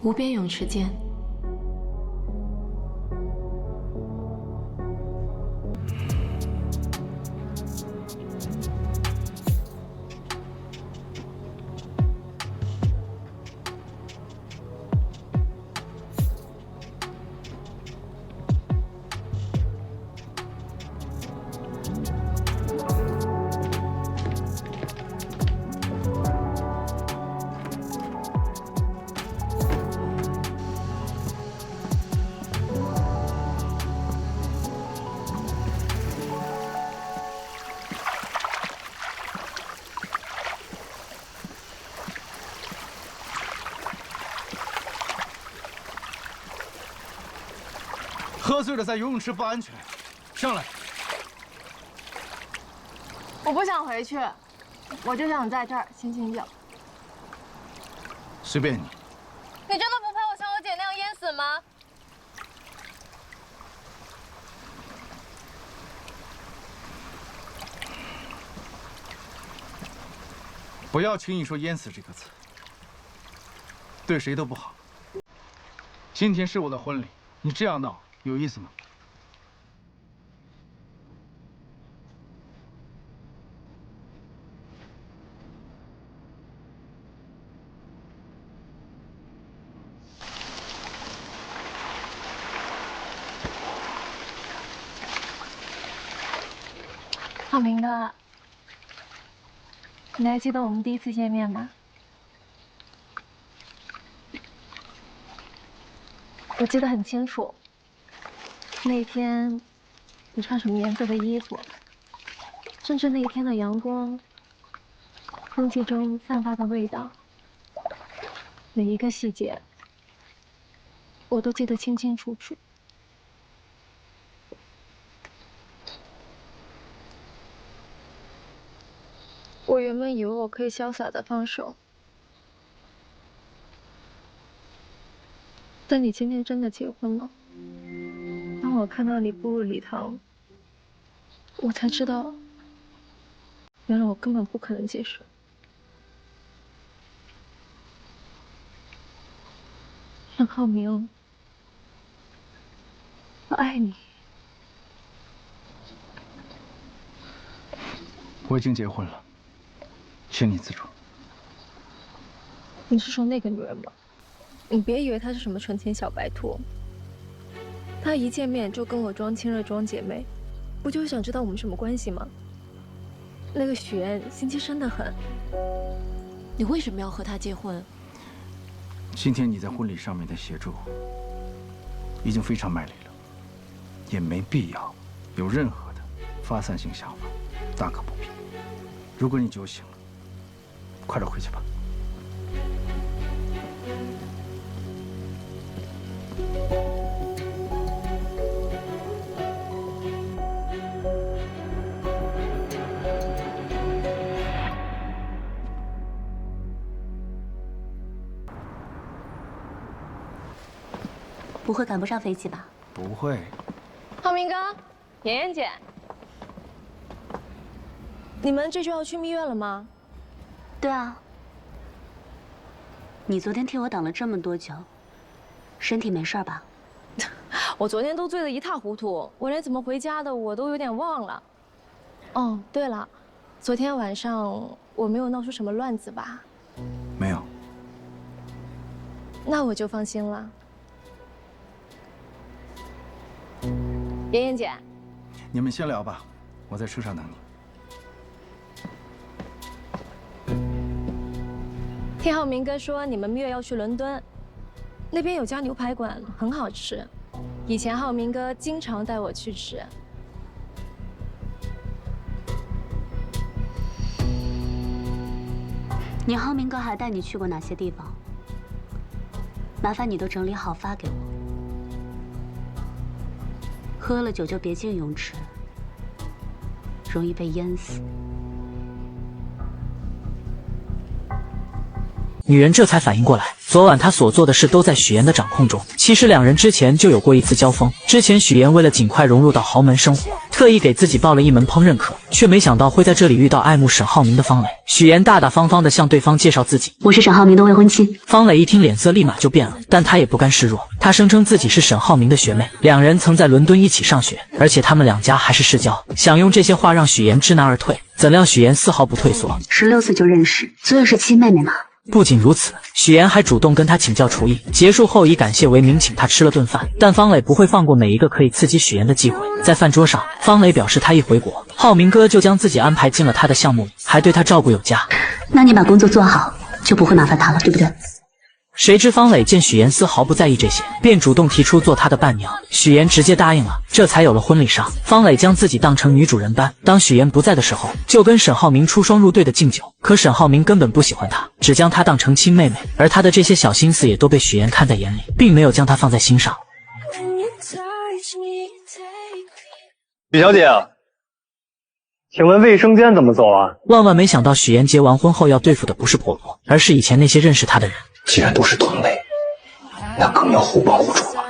无边泳池见。喝醉了在游泳池不安全，上来。我不想回去，我就想在这儿醒醒酒。随便你。你真的不怕我像我姐那样淹死吗？不要轻易说淹死这个词，对谁都不好。今天是我的婚礼，你这样闹有意思吗？浩明哥，你还记得我们第一次见面吗？我记得很清楚，那天你穿什么颜色的衣服，甚至那一天的阳光，空气中散发的味道，每一个细节，我都记得清清楚楚。我原本以为我可以潇洒的放手，但你今天真的结婚了。当我看到你步入礼堂，我才知道，原来我根本不可能接受。杨浩明，我爱你。我已经结婚了，请你自重。你是说那个女人吗？你别以为她是什么纯情小白兔，她一见面就跟我装亲热装姐妹，不就是想知道我们什么关系吗？那个许愿心机深得很。你为什么要和他结婚？今天你在婚礼上面的协助已经非常卖力了，也没必要有任何的发散性想法，大可不必。如果你酒醒了，快点回去吧。不会赶不上飞机吧？不会。浩明哥，妍妍姐，你们这就要去蜜月了吗？对啊。你昨天替我等了这么多酒，身体没事吧？我昨天都醉得一塌糊涂，我连怎么回家的我都有点忘了。哦，对了，昨天晚上我没有闹出什么乱子吧？没有。那我就放心了。妍妍姐，你们先聊吧，我在车上等你。听浩明哥说你们蜜月要去伦敦，那边有家牛排馆很好吃，以前浩明哥经常带我去吃。你浩明哥还带你去过哪些地方？麻烦你都整理好发给我。喝了酒就别进泳池，容易被淹死。女人这才反应过来，昨晚她所做的事都在许岩的掌控中。其实2人之前就有过一次交锋，之前许岩为了尽快融入到豪门生活，特意给自己报了一门烹饪课，却没想到会在这里遇到爱慕沈浩明的方磊。许岩大大方方地向对方介绍自己：“我是沈浩明的未婚妻。”方磊一听脸色立马就变了，但他也不甘示弱，他声称自己是沈浩明的学妹，2人曾在伦敦一起上学，而且他们2家还是世交，想用这些话让许岩知难而退。怎料许岩丝毫不退缩，16岁就认识，所以是亲妹妹嘛。不仅如此，许岩还主动跟他请教厨艺，结束后以感谢为名请他吃了顿饭。但方磊不会放过每一个可以刺激许岩的机会。在饭桌上，方磊表示他一回国，浩明哥就将自己安排进了他的项目里，还对他照顾有加。那你把工作做好，就不会麻烦他了，对不对？谁知方磊见许岩丝毫不在意这些，便主动提出做他的伴娘，许岩直接答应了，这才有了婚礼上。方磊将自己当成女主人般，当许岩不在的时候，就跟沈浩明出双入对的敬酒。可沈浩明根本不喜欢他，只将他当成亲妹妹，而他的这些小心思也都被许岩看在眼里，并没有将他放在心上。许小姐，请问卫生间怎么走啊？万万没想到，许岩结完婚后要对付的不是婆婆，而是以前那些认识他的人。既然都是同类，那更要互帮互助了。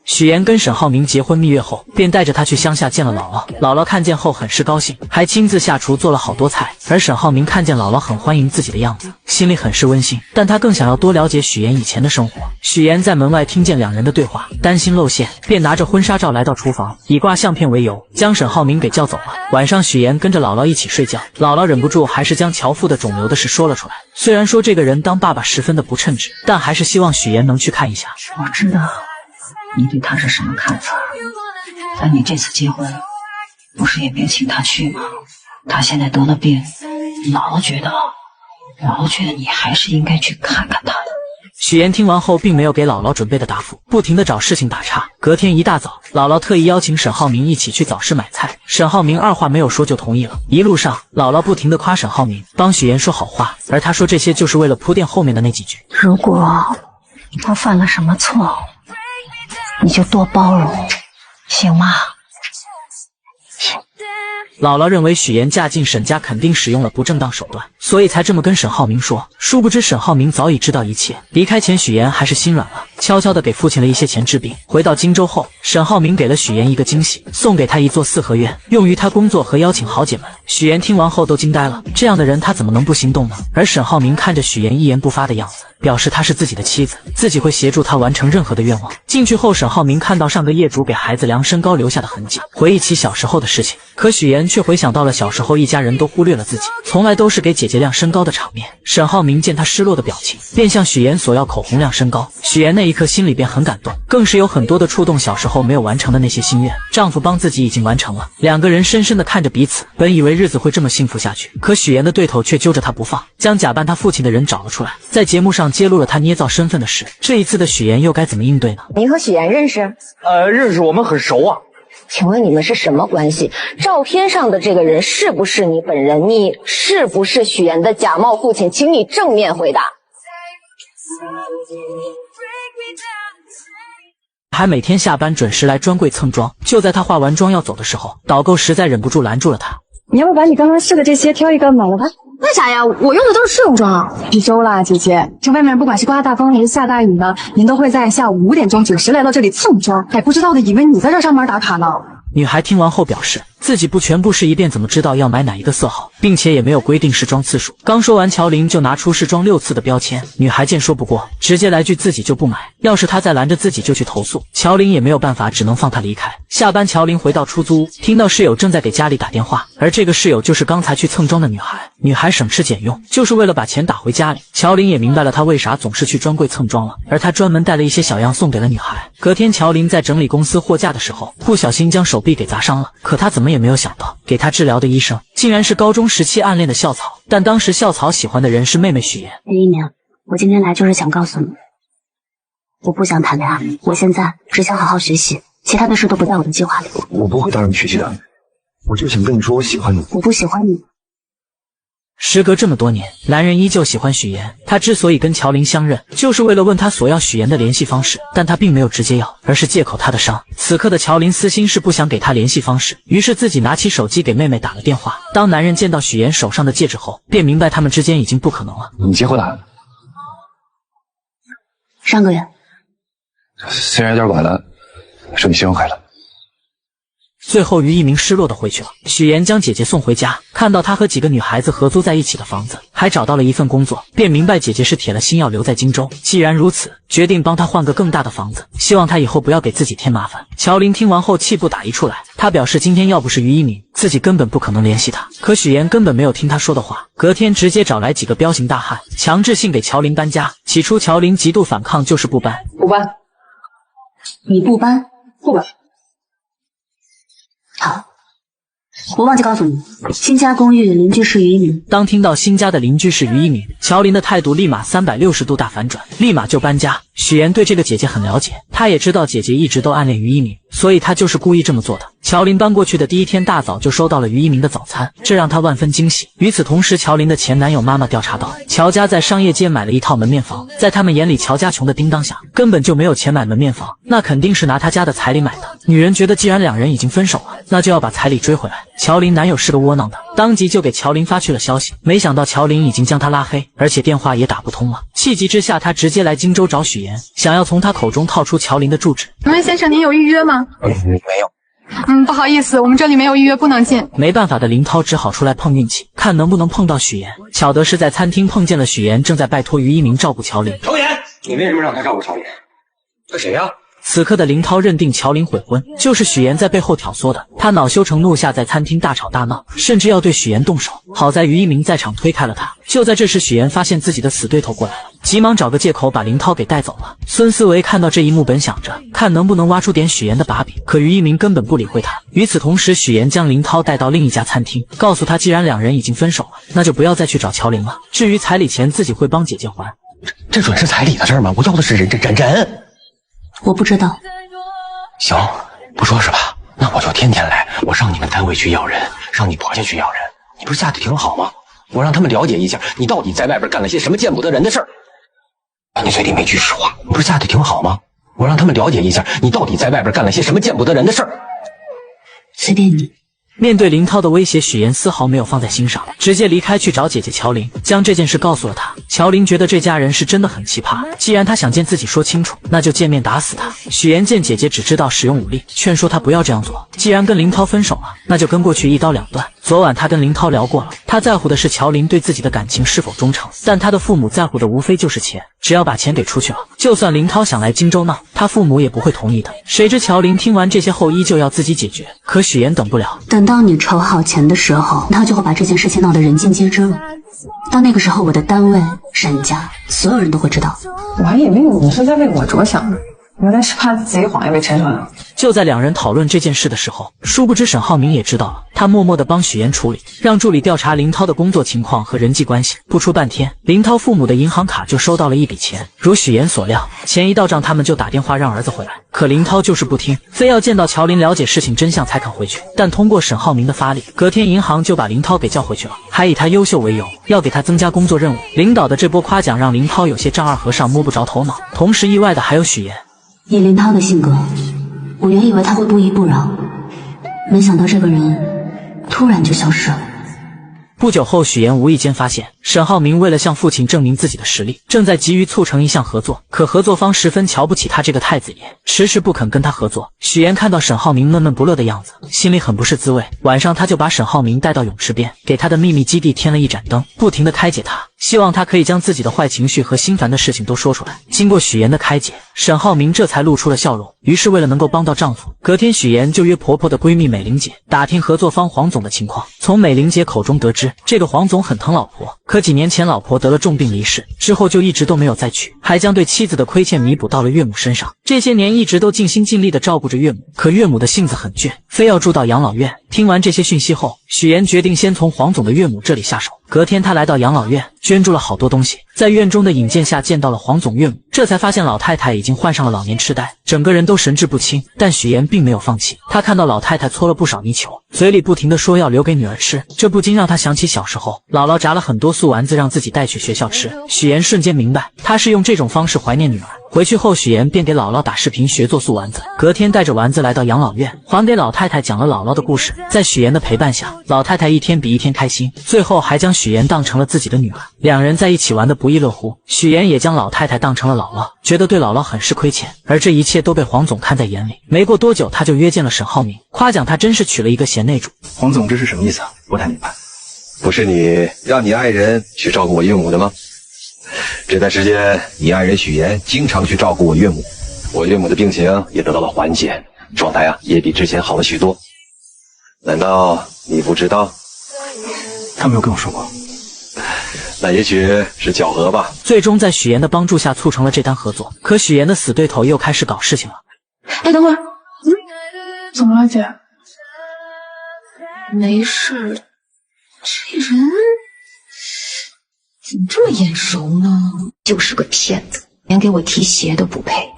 许岩跟沈浩明结婚蜜月后，便带着他去乡下见了姥姥。姥姥看见后很是高兴，还亲自下厨做了好多菜。而沈浩明看见姥姥很欢迎自己的样子，心里很是温馨，但他更想要多了解许岩以前的生活。许岩在门外听见2人的对话，担心露馅，便拿着婚纱照来到厨房，以挂相片为由，将沈浩明给叫走了。晚上许岩跟着姥姥一起睡觉，姥姥忍不住还是将乔父的肿瘤的事说了出来。虽然说这个人当爸爸十分的不称职，但还是希望许岩能去看一下。我知道你对他是什么看法，但你这次结婚不是也别请他去吗？他现在得了病，姥姥觉得你还是应该去看看他的。许岩听完后并没有给姥姥准备的答复，不停地找事情打岔。隔天一大早，姥姥特意邀请沈浩明一起去早市买菜，沈浩明二话没有说就同意了。一路上，姥姥不停地夸沈浩明，帮许岩说好话，而他说这些就是为了铺垫后面的那几句。如果他犯了什么错，你就多包容，行吗？姥姥认为许岩嫁进沈家肯定使用了不正当手段，所以才这么跟沈浩明说。殊不知沈浩明早已知道一切，离开前许岩还是心软了，悄悄地给父亲了一些钱治病。回到荆州后，沈浩明给了许岩一个惊喜，送给他一座4合院，用于他工作和邀请豪姐们。许岩听完后都惊呆了，这样的人他怎么能不心动呢？而沈浩明看着许岩一言不发的样子，表示她是自己的妻子，自己会协助他完成任何的愿望。进去后，沈浩明看到上个业主给孩子量身高留下的痕迹，回忆起小时候的事情。可许岩却回想到了小时候一家人都忽略了自己，从来都是给姐姐量身高的场面。沈浩明见他失落的表情，便向许岩索要口红量身高。许岩那一刻心里便很感动，更是有很多的触动小时候没有完成的那些心愿，丈夫帮自己已经完成了。2个人深深地看着彼此，本以为日子会这么幸福下去，可许岩的对头却揪着他不放，将假扮他父亲的人找了出来，在节目上揭露了他捏造身份的事。这一次的许岩又该怎么应对呢？您和许岩认识？认识，我们很熟啊。请问你们是什么关系？照片上的这个人是不是你本人？你是不是许岩的假冒父亲？请你正面回答。还每天下班准时来专柜蹭妆。就在他化完妆要走的时候，导购实在忍不住拦住了他。你要不把你刚刚试的这些挑一个买了吧？为啥呀？我用的都是试用装啊。一周啦，姐姐，这外面不管是刮大风还是下大雨呢，您都会在下午5点钟准时来到这里蹭妆。还不知道的以为你在这上班打卡呢。女孩听完后表示，自己不全部试一遍，怎么知道要买哪一个色号，并且也没有规定试妆次数。刚说完，乔林就拿出试妆6次的标签。女孩见说不过，直接来句自己就不买，要是她再拦着自己就去投诉。乔林也没有办法，只能放她离开。下班，乔林回到出租屋，听到室友正在给家里打电话，而这个室友就是刚才去蹭妆的女孩。女孩省吃俭用，就是为了把钱打回家里。乔林也明白了她为啥总是去专柜蹭妆了，而她专门带了一些小样送给了女孩。隔天，乔林在整理公司货架的时候，不小心将手臂给砸伤了。可他怎么也没有想到，给他治疗的医生竟然是高中时期暗恋的校草。但当时校草喜欢的人是妹妹许妍。林一鸣，我今天来就是想告诉你，我不想谈恋爱，我现在只想好好学习，其他的事都不在我的计划里。我不会打扰你学习的，我就想跟你说我喜欢你。我不喜欢你。时隔这么多年，男人依旧喜欢许妍。他之所以跟乔林相认，就是为了问他索要许妍的联系方式，但他并没有直接要，而是借口他的伤。此刻的乔林私心是不想给他联系方式，于是自己拿起手机给妹妹打了电话。当男人见到许妍手上的戒指后，便明白他们之间已经不可能了。你结婚了？上个月。虽然有点晚了，祝你新婚快乐。最后，于一鸣失落的回去了。许岩将姐姐送回家，看到她和几个女孩子合租在一起的房子，还找到了一份工作，便明白姐姐是铁了心要留在荆州。既然如此，决定帮她换个更大的房子，希望她以后不要给自己添麻烦。乔林听完后气不打一处来，他表示今天要不是于一鸣，自己根本不可能联系他。可许岩根本没有听他说的话，隔天直接找来几个彪形大汉，强制性给乔林搬家。起初乔林极度反抗，就是不搬。不搬。你不搬？不搬。好。我忘记告诉你，新家公寓邻居是于一鸣。当听到新家的邻居是于一鸣，乔林的态度立马360度大反转，立马就搬家。许岩对这个姐姐很了解，他也知道姐姐一直都暗恋于一鸣，所以他就是故意这么做的。乔林搬过去的第一天大早就收到了于一鸣的早餐，这让他万分惊喜。与此同时，乔林的前男友妈妈调查到，乔家在商业街买了一套门面房，在他们眼里，乔家穷的叮当响，根本就没有钱买门面房，那肯定是拿他家的彩礼买的。女人觉得既然两人已经分手了，那就要把彩礼追回来。乔林男友是个窝囊的，当即就给乔林发去了消息，没想到乔林已经将他拉黑，而且电话也打不通了。气急之下，他直接来荆州找许岩，想要从他口中套出乔林的住址。请问先生，您有预约吗？没有。不好意思，我们这里没有预约，不能进。没办法的林涛只好出来碰运气，看能不能碰到许岩。巧的是在餐厅碰见了许岩，正在拜托于一鸣照顾乔林。乔岩，你为什么让他照顾乔林？这谁呀？此刻的林涛认定乔林悔婚，就是许岩在背后挑唆的。他恼羞成怒下，在餐厅大吵大闹，甚至要对许岩动手。好在于一鸣在场推开了他。就在这时，许岩发现自己的死对头过来了，急忙找个借口把林涛给带走了。孙思维看到这一幕，本想着看能不能挖出点许岩的把柄，可于一鸣根本不理会他。与此同时，许岩将林涛带到另一家餐厅，告诉他既然两人已经分手了，那就不要再去找乔林了。至于彩礼钱，自己会帮姐姐还。这准是彩礼的事吗？我要的是人。我不知道。行，不说是吧？那我就天天来，我上你们单位去要人，上你婆家去要人。你不是嫁得挺好吗？我让他们了解一下，你到底在外边干了些什么见不得人的事儿。你嘴里没句实话，不是嫁得挺好吗？我让他们了解一下，你到底在外边干了些什么见不得人的事儿。随便你。面对林涛的威胁，许岩丝毫没有放在心上，直接离开去找姐姐乔林，将这件事告诉了她。乔林觉得这家人是真的很奇葩，既然他想见自己说清楚，那就见面打死他。许岩见姐姐只知道使用武力，劝说她不要这样做，既然跟林涛分手了，那就跟过去一刀两断。昨晚他跟林涛聊过了，他在乎的是乔林对自己的感情是否忠诚，但他的父母在乎的无非就是钱，只要把钱给出去了，就算林涛想来荆州闹，他父母也不会同意的。谁知乔林听完这些后依旧要自己解决，可许岩等不了，等到你筹好钱的时候，他就会把这件事情闹得人尽皆知了。到那个时候，我的单位、沈家，所有人都会知道。我还以为你是在为我着想呢，原来是怕自己谎言被拆穿了。就在两人讨论这件事的时候，殊不知沈浩明也知道了，他默默地帮许岩处理，让助理调查林涛的工作情况和人际关系。不出半天，林涛父母的银行卡就收到了一笔钱，如许岩所料，钱一到账，他们就打电话让儿子回来。可林涛就是不听，非要见到乔林了解事情真相才肯回去。但通过沈浩明的发力，隔天银行就把林涛给叫回去了，还以他优秀为由，要给他增加工作任务。领导的这波夸奖让林涛有些丈二和尚摸不着头脑。同时意外的还有许岩。以林涛的性格，我原以为他会不依不饶，没想到这个人突然就消失了。不久后，许岩无意间发现沈浩明为了向父亲证明自己的实力，正在急于促成一项合作，可合作方十分瞧不起他这个太子爷，迟迟不肯跟他合作。许岩看到沈浩明闷闷不乐的样子，心里很不是滋味。晚上他就把沈浩明带到泳池边，给他的秘密基地添了一盏灯，不停地开解他，希望他可以将自己的坏情绪和心烦的事情都说出来。经过许岩的开解，沈浩明这才露出了笑容。于是为了能够帮到丈夫，隔天许岩就约婆婆的闺蜜美玲姐打听合作方黄总的情况。从美玲姐口中得知，这个黄总很疼老婆，可几年前老婆得了重病离世，之后就一直都没有再娶，还将对妻子的亏欠弥补到了岳母身上。这些年一直都尽心尽力地照顾着岳母，可岳母的性子很倔，非要住到养老院。听完这些讯息后，许岩决定先从黄总的岳母这里下手。隔天他来到养老院，捐助了好多东西，在院中的引荐下见到了黄总岳母，这才发现老太太已经患上了老年痴呆，整个人都神志不清。但许岩并没有放弃，他看到老太太搓了不少泥鳅，嘴里不停地说要留给女儿吃，这不禁让他想起小时候姥姥炸了很多素丸子让自己带去学校吃。许岩瞬间明白，他是用这种方式怀念女儿。回去后，许岩便给姥姥打视频学做素丸子，隔天带着丸子来到养老院，还给老太太讲了姥姥的故事。在许岩的陪伴下，老太太一天比一天开心，最后还将许岩当成了自己的女儿。两人在一起玩的不亦不亦乐乎。许岩也将老太太当成了姥姥，觉得对姥姥很是亏欠，而这一切都被黄总看在眼里。没过多久，他就约见了沈浩明，夸奖他真是娶了一个贤内助。黄总，这是什么意思啊？不太明白。不是你让你爱人去照顾我岳母的吗？这段时间，你爱人许岩经常去照顾我岳母，我岳母的病情也得到了缓解，状态也比之前好了许多。难道你不知道？他没有跟我说过。那也许是巧合吧。最终在许岩的帮助下促成了这单合作，可许岩的死对头又开始搞事情了。哎，等会儿，怎么了，姐？没事，这人怎么这么眼熟呢？就是个骗子，连给我提鞋都不配。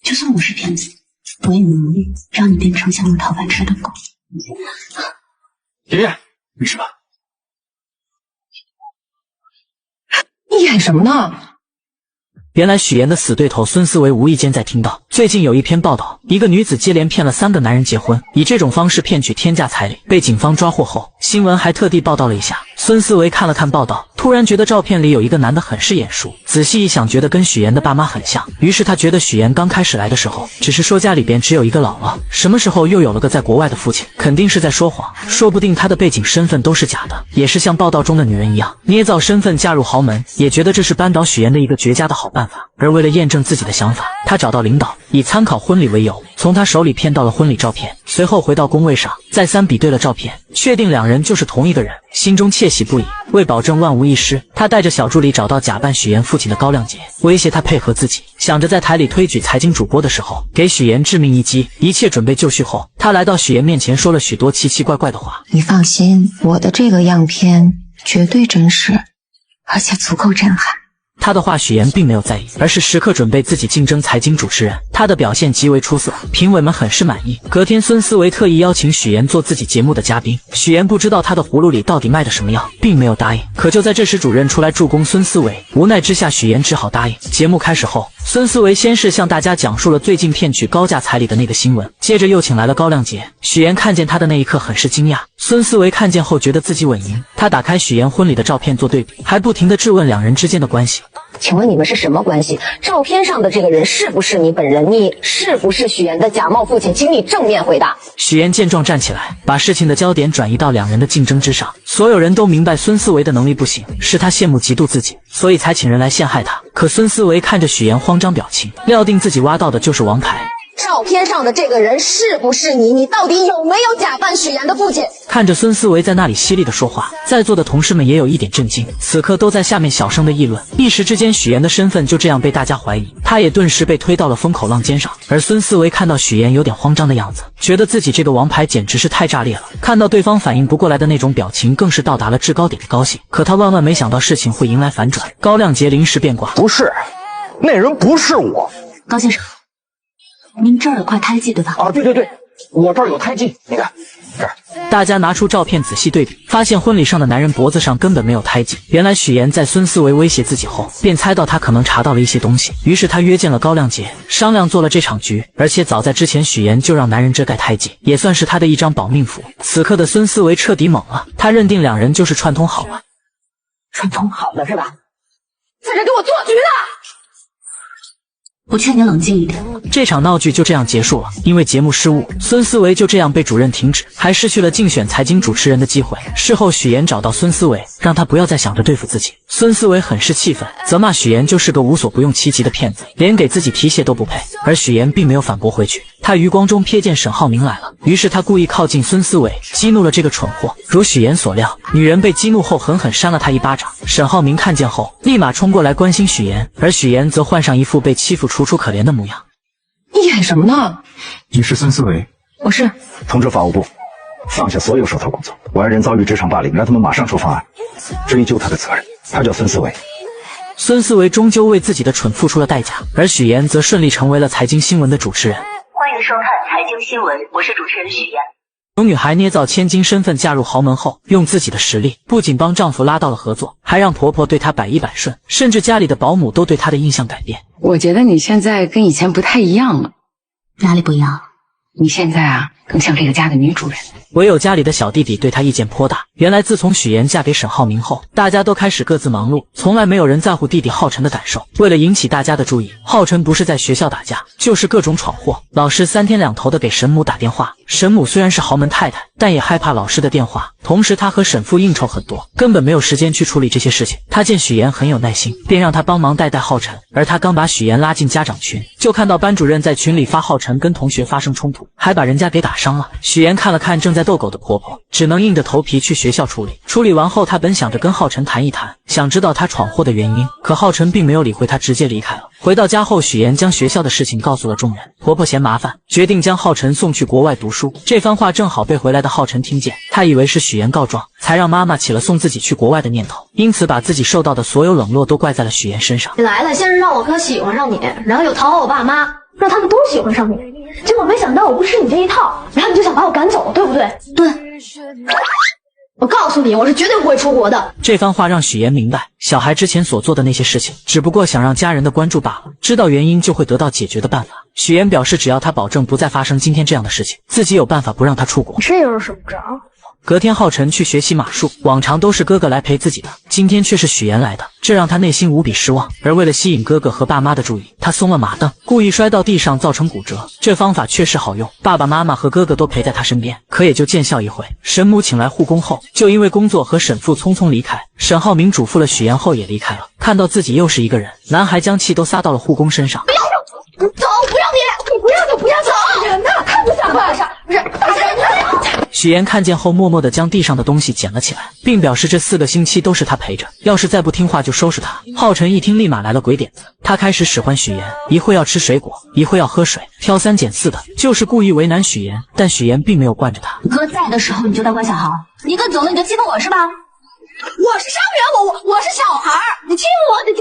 就算我是骗子，我也努力让你变成像我讨饭吃的狗。爷爷，没事吧？你演什么呢？原来许岩的死对头孙思维无意间在听到最近有一篇报道，一个女子接连骗了3个男人结婚，以这种方式骗取天价彩礼，被警方抓获后，新闻还特地报道了一下。孙思维看了看报道，突然觉得照片里有一个男的很是眼熟，仔细一想，觉得跟许岩的爸妈很像。于是他觉得许岩刚开始来的时候，只是说家里边只有一个姥姥，什么时候又有了个在国外的父亲，肯定是在说谎，说不定他的背景身份都是假的，也是像报道中的女人一样捏造身份嫁入豪门，也觉得这是扳倒许岩的一个绝佳的好办法。而为了验证自己的想法，他找到领导，以参考婚礼为由，从他手里骗到了婚礼照片，随后回到工位上，再三比对了照片，确定2人就是同一个人，心中窃喜不已。为保证万无一失，他带着小助理找到假扮许岩父亲的高亮杰，威胁他配合自己，想着在台里推举财经主播的时候给许岩致命一击。一切准备就绪后，他来到许岩面前，说了许多奇奇怪怪的话。你放心，我的这个样片绝对真实，而且足够震撼。他的话许岩并没有在意，而是时刻准备自己竞争财经主持人。他的表现极为出色，评委们很是满意。隔天，孙思维特意邀请许岩做自己节目的嘉宾。许岩不知道他的葫芦里到底卖的什么药，并没有答应。可就在这时，主任出来助攻孙思维，无奈之下，许岩只好答应。节目开始后，孙思维先是向大家讲述了最近骗取高价彩礼的那个新闻，接着又请来了高亮杰。许岩看见他的那一刻很是惊讶，孙思维看见后觉得自己稳赢。他打开许岩婚礼的照片做对比，还不停地质问2人之间的关系。请问你们是什么关系？照片上的这个人是不是你本人？你是不是许岩的假冒父亲？请你正面回答。许岩见状站起来，把事情的焦点转移到2人的竞争之上。所有人都明白孙思维的能力不行，是他羡慕嫉妒自己，所以才请人来陷害他。可孙思维看着许岩慌张表情，料定自己挖到的就是王牌。照片上的这个人是不是你？你到底有没有假扮许岩的父亲？看着孙思维在那里犀利的说话，在座的同事们也有一点震惊，此刻都在下面小声的议论。一时之间，许岩的身份就这样被大家怀疑，他也顿时被推到了风口浪尖上。而孙思维看到许岩有点慌张的样子，觉得自己这个王牌简直是太炸裂了。看到对方反应不过来的那种表情，更是到达了制高点的高兴。可他万万没想到事情会迎来反转。高亮杰临时变卦，不是，那人不是我。高先生，您这儿有块胎记对吧？啊，对，我这儿有胎记，你看这儿。大家拿出照片仔细对比，发现婚礼上的男人脖子上根本没有胎记。原来许岩在孙思维威胁自己后，便猜到他可能查到了一些东西，于是他约见了高亮杰，商量做了这场局。而且早在之前，许岩就让男人遮盖胎记，也算是他的一张保命符。此刻的孙思维彻底懵了，他认定2人就是串通好了。串通好了是吧？在这给我做局呢！我劝你冷静一点。这场闹剧就这样结束了。因为节目失误，孙思维就这样被主任停止，还失去了竞选财经主持人的机会。事后许岩找到孙思维，让他不要再想着对付自己。孙思维很是气愤，责骂许岩就是个无所不用其极的骗子，连给自己提鞋都不配。而许岩并没有反驳回去，他余光中瞥见沈浩明来了，于是他故意靠近孙思维，激怒了这个蠢货。如许岩所料，女人被激怒后狠狠扇了他一巴掌。沈浩明看见后，立马冲过来关心许岩，而许岩则换上一副被欺负楚楚可怜的模样。你演什么呢？你是孙思维？我是。通知法务部，放下所有手头工作。我爱人遭遇职场霸凌，让他们马上出方案，追究他的责任。他叫孙思维。孙思维终究为自己的蠢付出了代价，而许岩则顺利成为了财经新闻的主持人。欢迎收看财经新闻，我是主持人许岩。有女孩捏造千金身份嫁入豪门后，用自己的实力不仅帮丈夫拉到了合作，还让婆婆对她百依百顺，甚至家里的保姆都对她的印象改变。我觉得你现在跟以前不太一样了。哪里不一样？你现在啊，更像这个家的女主人。唯有家里的小弟弟对他意见颇大。原来自从许妍嫁给沈浩明后，大家都开始各自忙碌，从来没有人在乎弟弟浩辰的感受。为了引起大家的注意，浩辰不是在学校打架，就是各种闯祸。老师3天2头的给沈母打电话，沈母虽然是豪门太太，但也害怕老师的电话。同时他和沈父应酬很多，根本没有时间去处理这些事情。他见许妍很有耐心，便让他帮忙带浩辰。而他刚把许妍拉进家长群，就看到班主任在群里发浩辰跟同学发生冲突，还把人家给打伤了。许妍看了看正在逗狗的婆婆，只能硬着头皮去学校处理。处理完后，她本想着跟浩辰谈一谈，想知道他闯祸的原因，可浩辰并没有理会她，直接离开了。回到家后，许妍将学校的事情告诉了众人，婆婆嫌麻烦，决定将浩辰送去国外读书。这番话正好被回来的浩辰听见，他以为是许妍告状，才让妈妈起了送自己去国外的念头，因此把自己受到的所有冷落都怪在了许妍身上。你来了，先是让我哥喜欢上你，然后又讨好我爸妈，让他们都喜欢上你，结果没想到我不吃你这一套，然后你就想把我赶走，对不对？对。我告诉你，我是绝对不会出国的。这番话让许妍明白，小孩之前所做的那些事情，只不过想让家人的关注罢了，知道原因就会得到解决的办法。许妍表示，只要他保证不再发生今天这样的事情，自己有办法不让他出国。这又是什么招？隔天，浩辰去学习马术，往常都是哥哥来陪自己的，今天却是许妍来的，这让他内心无比失望。而为了吸引哥哥和爸妈的注意，他松了马蹬，故意摔到地上，造成骨折。这方法确实好用，爸爸妈妈和哥哥都陪在他身边，可也就见效一回。沈母请来护工后，就因为工作和沈父匆匆离开。沈浩明嘱咐了许妍后也离开了。看到自己又是一个人，男孩将气都撒到了护工身上。不要走，不要你不要就不要走，人呢？太不像话了，人。许妍看见后，默默地将地上的东西捡了起来，并表示这4个星期都是他陪着，要是再不听话就收拾他。浩辰一听，立马来了鬼点子，他开始使唤许妍，一会要吃水果，一会要喝水，挑3拣4的，就是故意为难许妍。但许妍并没有惯着他。哥在的时候你就当乖小孩，你哥走了你就欺负我是吧？我是伤员，我是小孩，你欺负我，你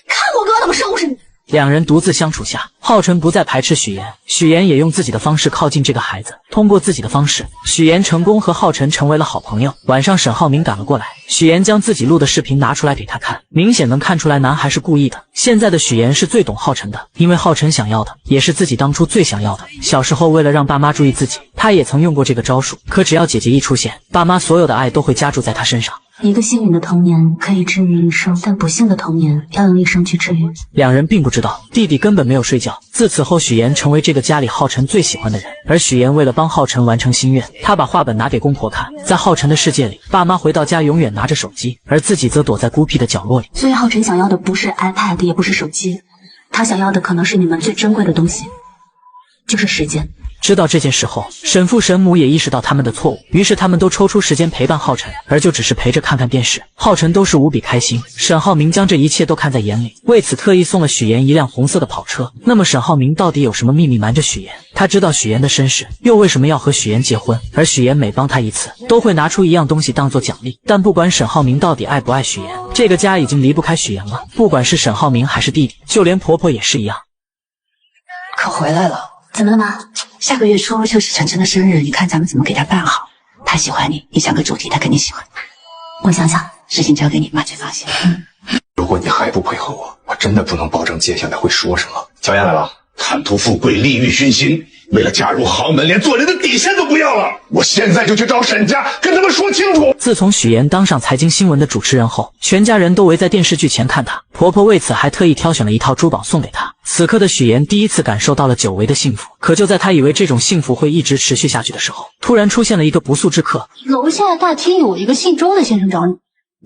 看我哥怎么收拾你。两人独自相处下，浩辰不再排斥许妍，许妍也用自己的方式靠近这个孩子。通过自己的方式，许妍成功和浩辰成为了好朋友。晚上，沈浩明赶了过来，许妍将自己录的视频拿出来给他看，明显能看出来男孩是故意的。现在的许妍是最懂浩辰的，因为浩辰想要的也是自己当初最想要的。小时候为了让爸妈注意自己，他也曾用过这个招数，可只要姐姐一出现，爸妈所有的爱都会加注在他身上。一个幸运的童年可以治愈一生，但不幸的童年要用一生去治愈。两人并不知道，弟弟根本没有睡觉。自此后，许妍成为这个家里浩辰最喜欢的人。而许妍为了帮浩辰完成心愿，她把画本拿给公婆看。在浩辰的世界里，爸妈回到家永远拿着手机，而自己则躲在孤僻的角落里。所以浩辰想要的不是 iPad， 也不是手机，他想要的可能是你们最珍贵的东西，就是时间。知道这件事后，沈父沈母也意识到他们的错误，于是他们都抽出时间陪伴浩辰，而就只是陪着看看电视。浩辰都是无比开心。沈浩明将这一切都看在眼里，为此特意送了许妍一辆红色的跑车。那么沈浩明到底有什么秘密瞒着许妍？他知道许妍的身世，又为什么要和许妍结婚？而许妍每帮他一次，都会拿出一样东西当做奖励。但不管沈浩明到底爱不爱许妍，这个家已经离不开许妍了。不管是沈浩明还是弟弟，就连婆婆也是一样。可回来了。怎么了妈？下个月初就是晨晨的生日，你看咱们怎么给他办好？他喜欢你，你想个主题，他肯定喜欢。我想想，事情交给你妈去放心。如果你还不配合我，我真的不能保证接下来会说什么。乔燕来了，贪图富贵，利欲熏心，为了嫁入豪门，连做人的底线都不要了。我现在就去找沈家，跟他们说清楚。自从许妍当上财经新闻的主持人后，全家人都围在电视剧前看她。婆婆为此还特意挑选了一套珠宝送给她。此刻的许妍第一次感受到了久违的幸福。可就在她以为这种幸福会一直持续下去的时候，突然出现了一个不速之客。楼下大厅有一个姓周的先生找你。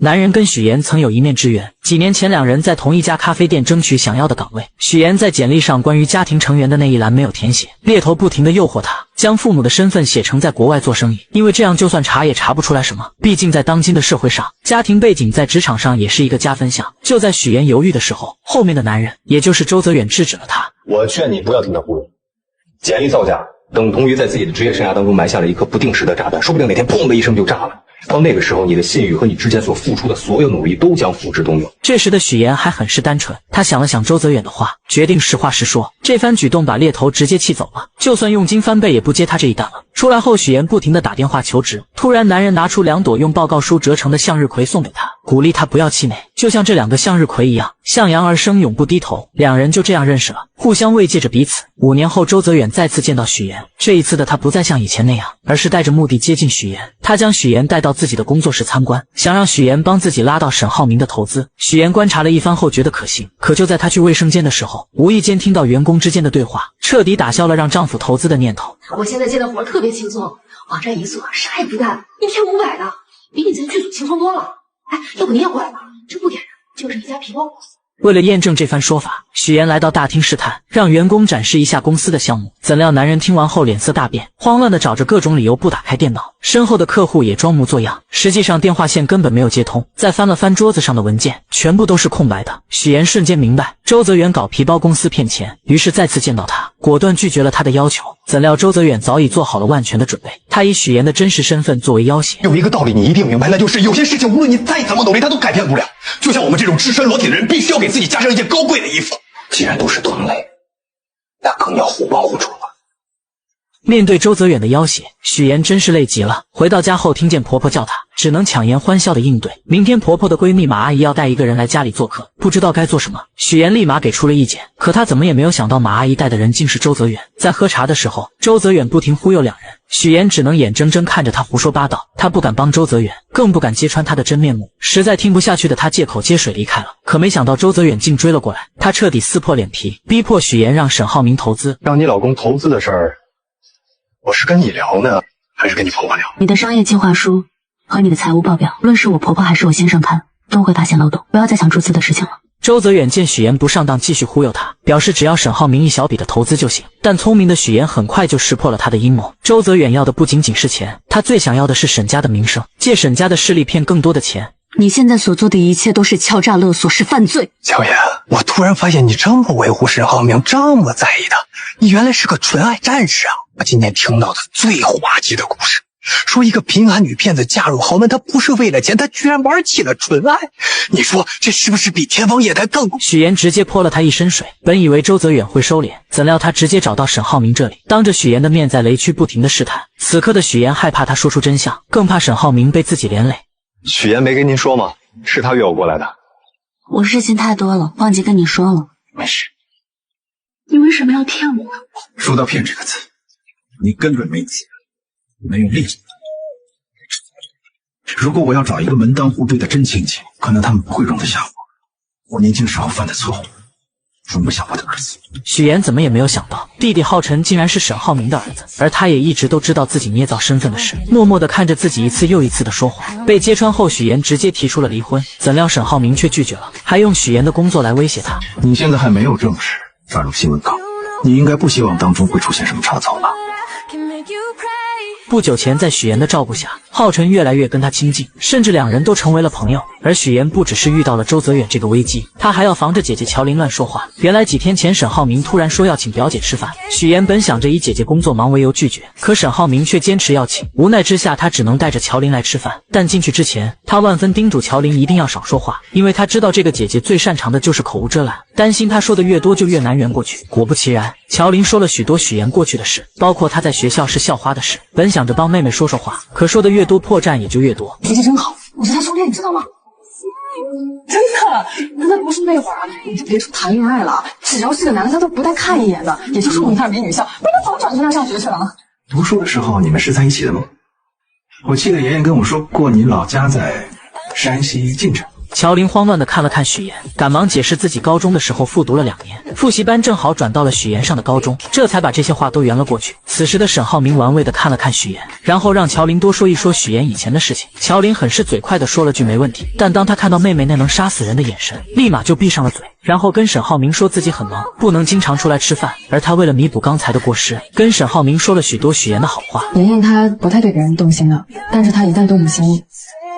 男人跟许妍曾有一面之缘，几年前两人在同一家咖啡店争取想要的岗位。许妍在简历上关于家庭成员的那一栏没有填写，猎头不停地诱惑她，将父母的身份写成在国外做生意，因为这样就算查也查不出来什么。毕竟在当今的社会上，家庭背景在职场上也是一个加分项。就在许妍犹豫的时候，后面的男人，也就是周泽远制止了她。我劝你不要听他忽悠，简历造假等同于在自己的职业生涯当中埋下了一颗不定时的炸弹，说不定哪天砰的一声就炸了。到那个时候，你的信誉和你之前所付出的所有努力都将付之东流。这时的许妍还很是单纯，她想了想周泽远的话，决定实话实说。这番举动把猎头直接气走了，就算佣金翻倍也不接他这一单了。出来后，许岩不停地打电话求职。突然，男人拿出2朵用报告书折成的向日葵送给他，鼓励他不要气馁，就像这2个向日葵一样，向阳而生，永不低头。2人就这样认识了，互相慰藉着彼此。5年后，周泽远再次见到许岩，这一次的他不再像以前那样，而是带着目的接近许岩。他将许岩带到自己的工作室参观，想让许岩帮自己拉到沈浩明的投资。许岩观察了一番后觉得可行，可就在他去卫生间的时候，无意间听到员工之间的对话，彻底打消了让丈夫投资的念头。我现在接的活特别轻松，网站一做啥也不干，一天500的，比你在剧组轻松多了。哎，要不你也过来吧？这不点人就是一家皮包公司。为了验证这番说法，许岩来到大厅试探，让员工展示一下公司的项目。怎料男人听完后脸色大变，慌乱地找着各种理由不打开电脑。身后的客户也装模作样，实际上电话线根本没有接通。再翻了翻桌子上的文件，全部都是空白的。许岩瞬间明白周泽远搞皮包公司骗钱，于是再次见到他，果断拒绝了他的要求。怎料周泽远早已做好了万全的准备，他以许岩的真实身份作为要挟。有一个道理你一定明白，那就是有些事情无论你再怎么努力，它都改变不了。就像我们这种赤身裸体的人，必须要给自己加上一件高贵的衣服。既然都是同类，那更要互帮互助了。面对周泽远的要挟，许岩真是累极了。回到家后，听见婆婆叫她，只能强颜欢笑的应对。明天婆婆的闺蜜马阿姨要带一个人来家里做客，不知道该做什么。许岩立马给出了意见，可她怎么也没有想到马阿姨带的人竟是周泽远。在喝茶的时候，周泽远不停忽悠2人，许岩只能眼睁睁看着他胡说八道。他不敢帮周泽远，更不敢揭穿他的真面目。实在听不下去的他借口接水离开了。可没想到周泽远竟追了过来，他彻底撕破脸皮，逼迫许岩让沈浩明投资。让你老公投资的事儿，我是跟你聊呢，还是跟你婆婆聊？你的商业计划书和你的财务报表，无论是我婆婆还是我先生看，都会发现漏洞。不要再想注资的事情了。周泽远见许岩不上当，继续忽悠他，表示只要沈浩明一小笔的投资就行。但聪明的许岩很快就识破了他的阴谋。周泽远要的不仅仅是钱，他最想要的是沈家的名声，借沈家的势力骗更多的钱。你现在所做的一切都是敲诈勒索，是犯罪。小妍，我突然发现你这么维护沈浩明，这么在意他，你原来是个纯爱战士啊！我今天听到的最滑稽的故事，说一个贫寒女骗子嫁入豪门，她不是为了钱，她居然玩起了纯爱。你说这是不是比天方夜谭更？许岩直接泼了他一身水。本以为周泽远会收敛，怎料他直接找到沈浩明这里，当着许岩的面在雷区不停的试探。此刻的许岩害怕他说出真相，更怕沈浩明被自己连累。许岩没跟您说吗？是他约我过来的。我事情太多了，忘记跟你说了。没事。你为什么要骗我？说到骗这个字，你根本没资格，没有力气。如果我要找一个门当户对的真亲戚，可能他们不会容得下我年轻时候犯的错误，容不下我的儿子。许岩怎么也没有想到，弟弟浩辰竟然是沈浩明的儿子，而他也一直都知道自己捏造身份的事，默默地看着自己一次又一次的说谎。被揭穿后，许岩直接提出了离婚，怎料沈浩明却拒绝了，还用许岩的工作来威胁他。你现在还没有正式加入新闻岗，你应该不希望当中会出现什么差错吧？不久前，在许岩的照顾下，浩辰越来越跟他亲近，甚至2人都成为了朋友。而许岩不只是遇到了周泽远这个危机，他还要防着姐姐乔琳乱说话。原来几天前，沈浩明突然说要请表姐吃饭，许岩本想着以姐姐工作忙为由拒绝，可沈浩明却坚持要请，无奈之下，他只能带着乔琳来吃饭。但进去之前，他万分叮嘱乔琳一定要少说话，因为他知道这个姐姐最擅长的就是口无遮拦，担心他说的越多就越难圆过去。果不其然，乔琳说了许多许岩过去的事，包括他在学校是校花的事。本想着帮妹妹说说话，可说的越多，破绽也就越多。脾气真好，我是他初恋，你知道吗？真的，那不是那会儿啊，你就别说谈恋爱了，只要是个男的，他都不带看一眼的。也就是我们那儿没女校，不然他早转去那上学去了。读书的时候你们是在一起的吗？我记得妍妍跟我说过，你老家在山西晋城。乔琳慌乱地看了看许岩，赶忙解释自己高中的时候复读了2年，复习班正好转到了许岩上的高中，这才把这些话都圆了过去。此时的沈浩明玩味地看了看许岩，然后让乔琳多说一说许岩以前的事情。乔琳很是嘴快地说了句没问题，但当他看到妹妹那能杀死人的眼神，立马就闭上了嘴，然后跟沈浩明说自己很忙，不能经常出来吃饭，而他为了弥补刚才的过失，跟沈浩明说了许多许岩的好话。妍妍她不太对别人动心的，但是她一旦动了心，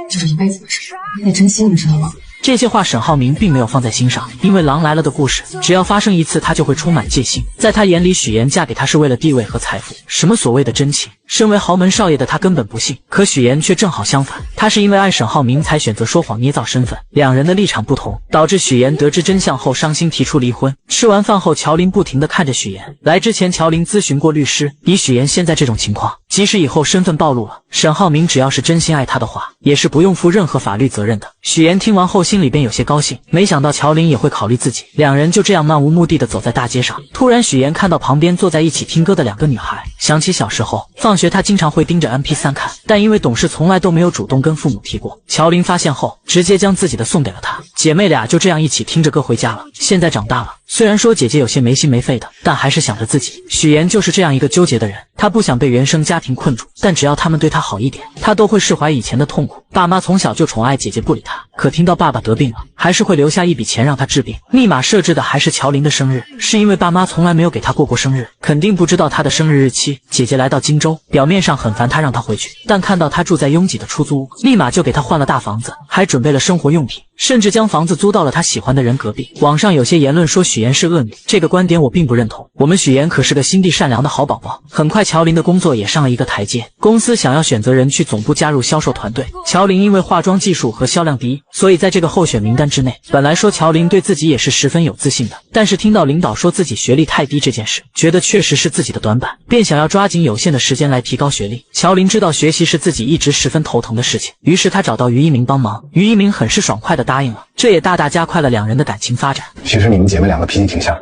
就是一辈子的事，你得珍惜，你知道吗？这些话沈浩明并没有放在心上，因为狼来了的故事只要发生一次，他就会充满戒心。在他眼里，许岩嫁给他是为了地位和财富，什么所谓的真情身为豪门少爷的他根本不信，可许言却正好相反，他是因为爱沈浩明才选择说谎捏造身份。两人的立场不同，导致许言得知真相后伤心提出离婚。吃完饭后，乔林不停地看着许言。来之前，乔林咨询过律师，以许言现在这种情况，即使以后身份暴露了，沈浩明只要是真心爱他的话，也是不用负任何法律责任的。许言听完后心里边有些高兴，没想到乔林也会考虑自己。两人就这样漫无目的地走在大街上，突然许言看到旁边坐在一起听歌的两个女孩，想起小时候放学他经常会盯着 MP3 看，但因为懂事从来都没有主动跟父母提过。乔林发现后，直接将自己的送给了他，姐妹俩就这样一起听着歌回家了。现在长大了，虽然说姐姐有些没心没肺的，但还是想着自己。许言就是这样一个纠结的人，他不想被原生家庭困住，但只要他们对他好一点，他都会释怀以前的痛苦。爸妈从小就宠爱姐姐不理他，可听到爸爸得病了，还是会留下一笔钱让他治病。密码设置的还是乔林的生日，是因为爸妈从来没有给他过生日，肯定不知道他的生日日期。姐姐来到荆州，表面上很烦他让他回去，但看到他住在拥挤的出租屋，立马就给他换了大房子，还准备了生活用品，甚至将房子租到了他喜欢的人隔壁。网上有些言论说许言是恶女，这个观点我并不认同。我们许言可是个心地善良的好宝宝。很快乔林的工作也上了一个台阶，公司想要选择人去总部加入销售团队。乔林因为化妆技术和销量第一，所以在这个候选名单之内。本来说乔林对自己也是十分有自信的，但是听到领导说自己学历太低这件事，觉得确实是自己的短板，便想要抓紧有限的时间来提高学历。乔林知道学习是自己一直十分头疼的事情，于是他找到于一鸣帮忙，于一鸣很是爽快地答应了，这也大大加快了两人的感情发展。其实你们姐妹两个脾气挺像，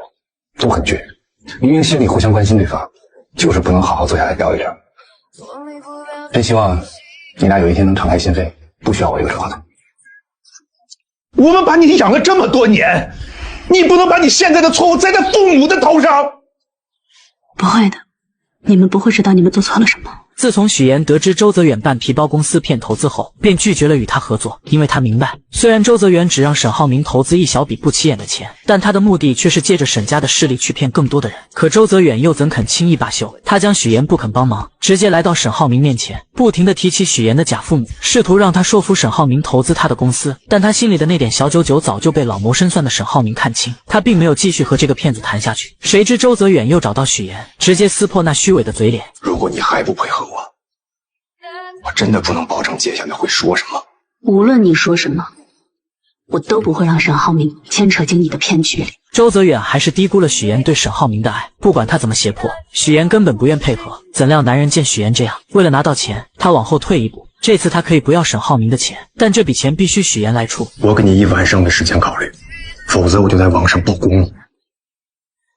都很倔，明明心里互相关心对方，就是不能好好坐下来聊一聊。真希望你俩有一天能敞开心扉，不需要我一个人话筒。我们把你养了这么多年，你不能把你现在的错误栽在父母的头上。不会的，你们不会知道你们做错了什么。自从许言得知周泽远办皮包公司骗投资后，便拒绝了与他合作，因为他明白，虽然周泽远只让沈浩明投资一小笔不起眼的钱，但他的目的却是借着沈家的势力去骗更多的人。可周泽远又怎肯轻易罢休？他将许言不肯帮忙，直接来到沈浩明面前，不停地提起许言的假父母，试图让他说服沈浩明投资他的公司。但他心里的那点小九九早就被老谋深算的沈浩明看清，他并没有继续和这个骗子谈下去。谁知周泽远又找到许言，直接撕破那虚伪的嘴脸。如果你还不配合我真的不能保证接下来会说什么。无论你说什么，我都不会让沈浩明牵扯进你的骗局里。周泽远还是低估了许言对沈浩明的爱，不管他怎么胁迫，许言根本不愿配合。怎料男人见许言这样，为了拿到钱，他往后退一步。这次他可以不要沈浩明的钱，但这笔钱必须许言来出。我给你1晚上的时间考虑，否则我就在网上曝光你。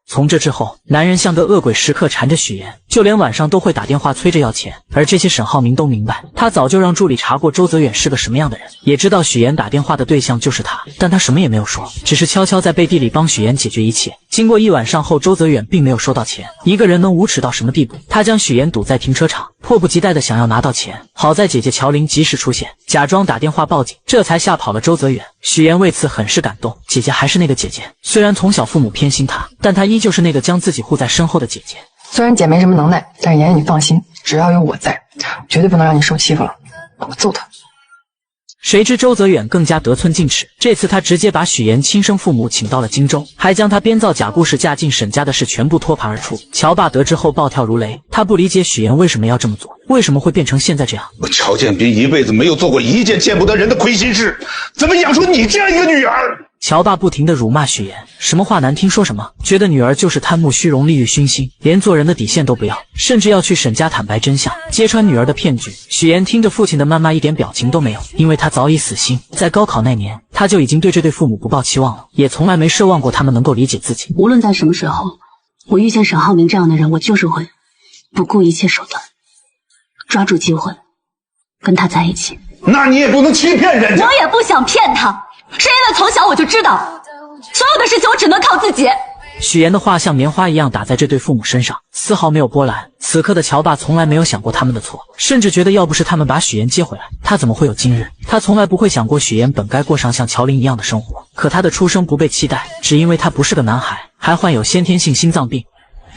从这之后，男人像个恶鬼，时刻缠着许言，就连晚上都会打电话催着要钱。而这些沈浩明都明白，他早就让助理查过周泽远是个什么样的人，也知道许言打电话的对象就是他，但他什么也没有说，只是悄悄在背地里帮许言解决一切。经过1晚上后，周泽远并没有收到钱。一个人能无耻到什么地步？他将许言堵在停车场，迫不及待的想要拿到钱。好在姐姐乔玲及时出现，假装打电话报警，这才吓跑了周泽远。许言为此很是感动，姐姐还是那个姐姐，虽然从小父母偏心她，但她依旧是那个将自己护在身后的姐姐。虽然姐没什么能耐，但是妍妍你放心，只要有我在，绝对不能让你受欺负了。我揍他！谁知周泽远更加得寸进尺，这次他直接把许言亲生父母请到了荆州，还将他编造假故事嫁进沈家的事全部托盘而出。乔爸得知后暴跳如雷，他不理解许言为什么要这么做，为什么会变成现在这样。我乔建斌一辈子没有做过一件见不得人的亏心事，怎么养出你这样一个女儿？乔爸不停地辱骂许言，什么话难听说什么，觉得女儿就是贪慕虚荣、利欲熏心，连做人的底线都不要，甚至要去沈家坦白真相，揭穿女儿的骗局。许言听着父亲的谩骂一点表情都没有，因为他早已死心。在高考那年，他就已经对这对父母不抱期望了，也从来没奢望过他们能够理解自己。无论在什么时候，我遇见沈浩明这样的人，我就是会不顾一切手段，抓住机会跟他在一起。那你也不能欺骗人家。我也不想骗他，是因为从小我就知道，所有的事情我只能靠自己。许言的话像棉花一样打在这对父母身上，丝毫没有波澜。此刻的乔爸从来没有想过他们的错，甚至觉得要不是他们把许言接回来，他怎么会有今日？他从来不会想过许言本该过上像乔玲一样的生活，可他的出生不被期待，只因为他不是个男孩，还患有先天性心脏病。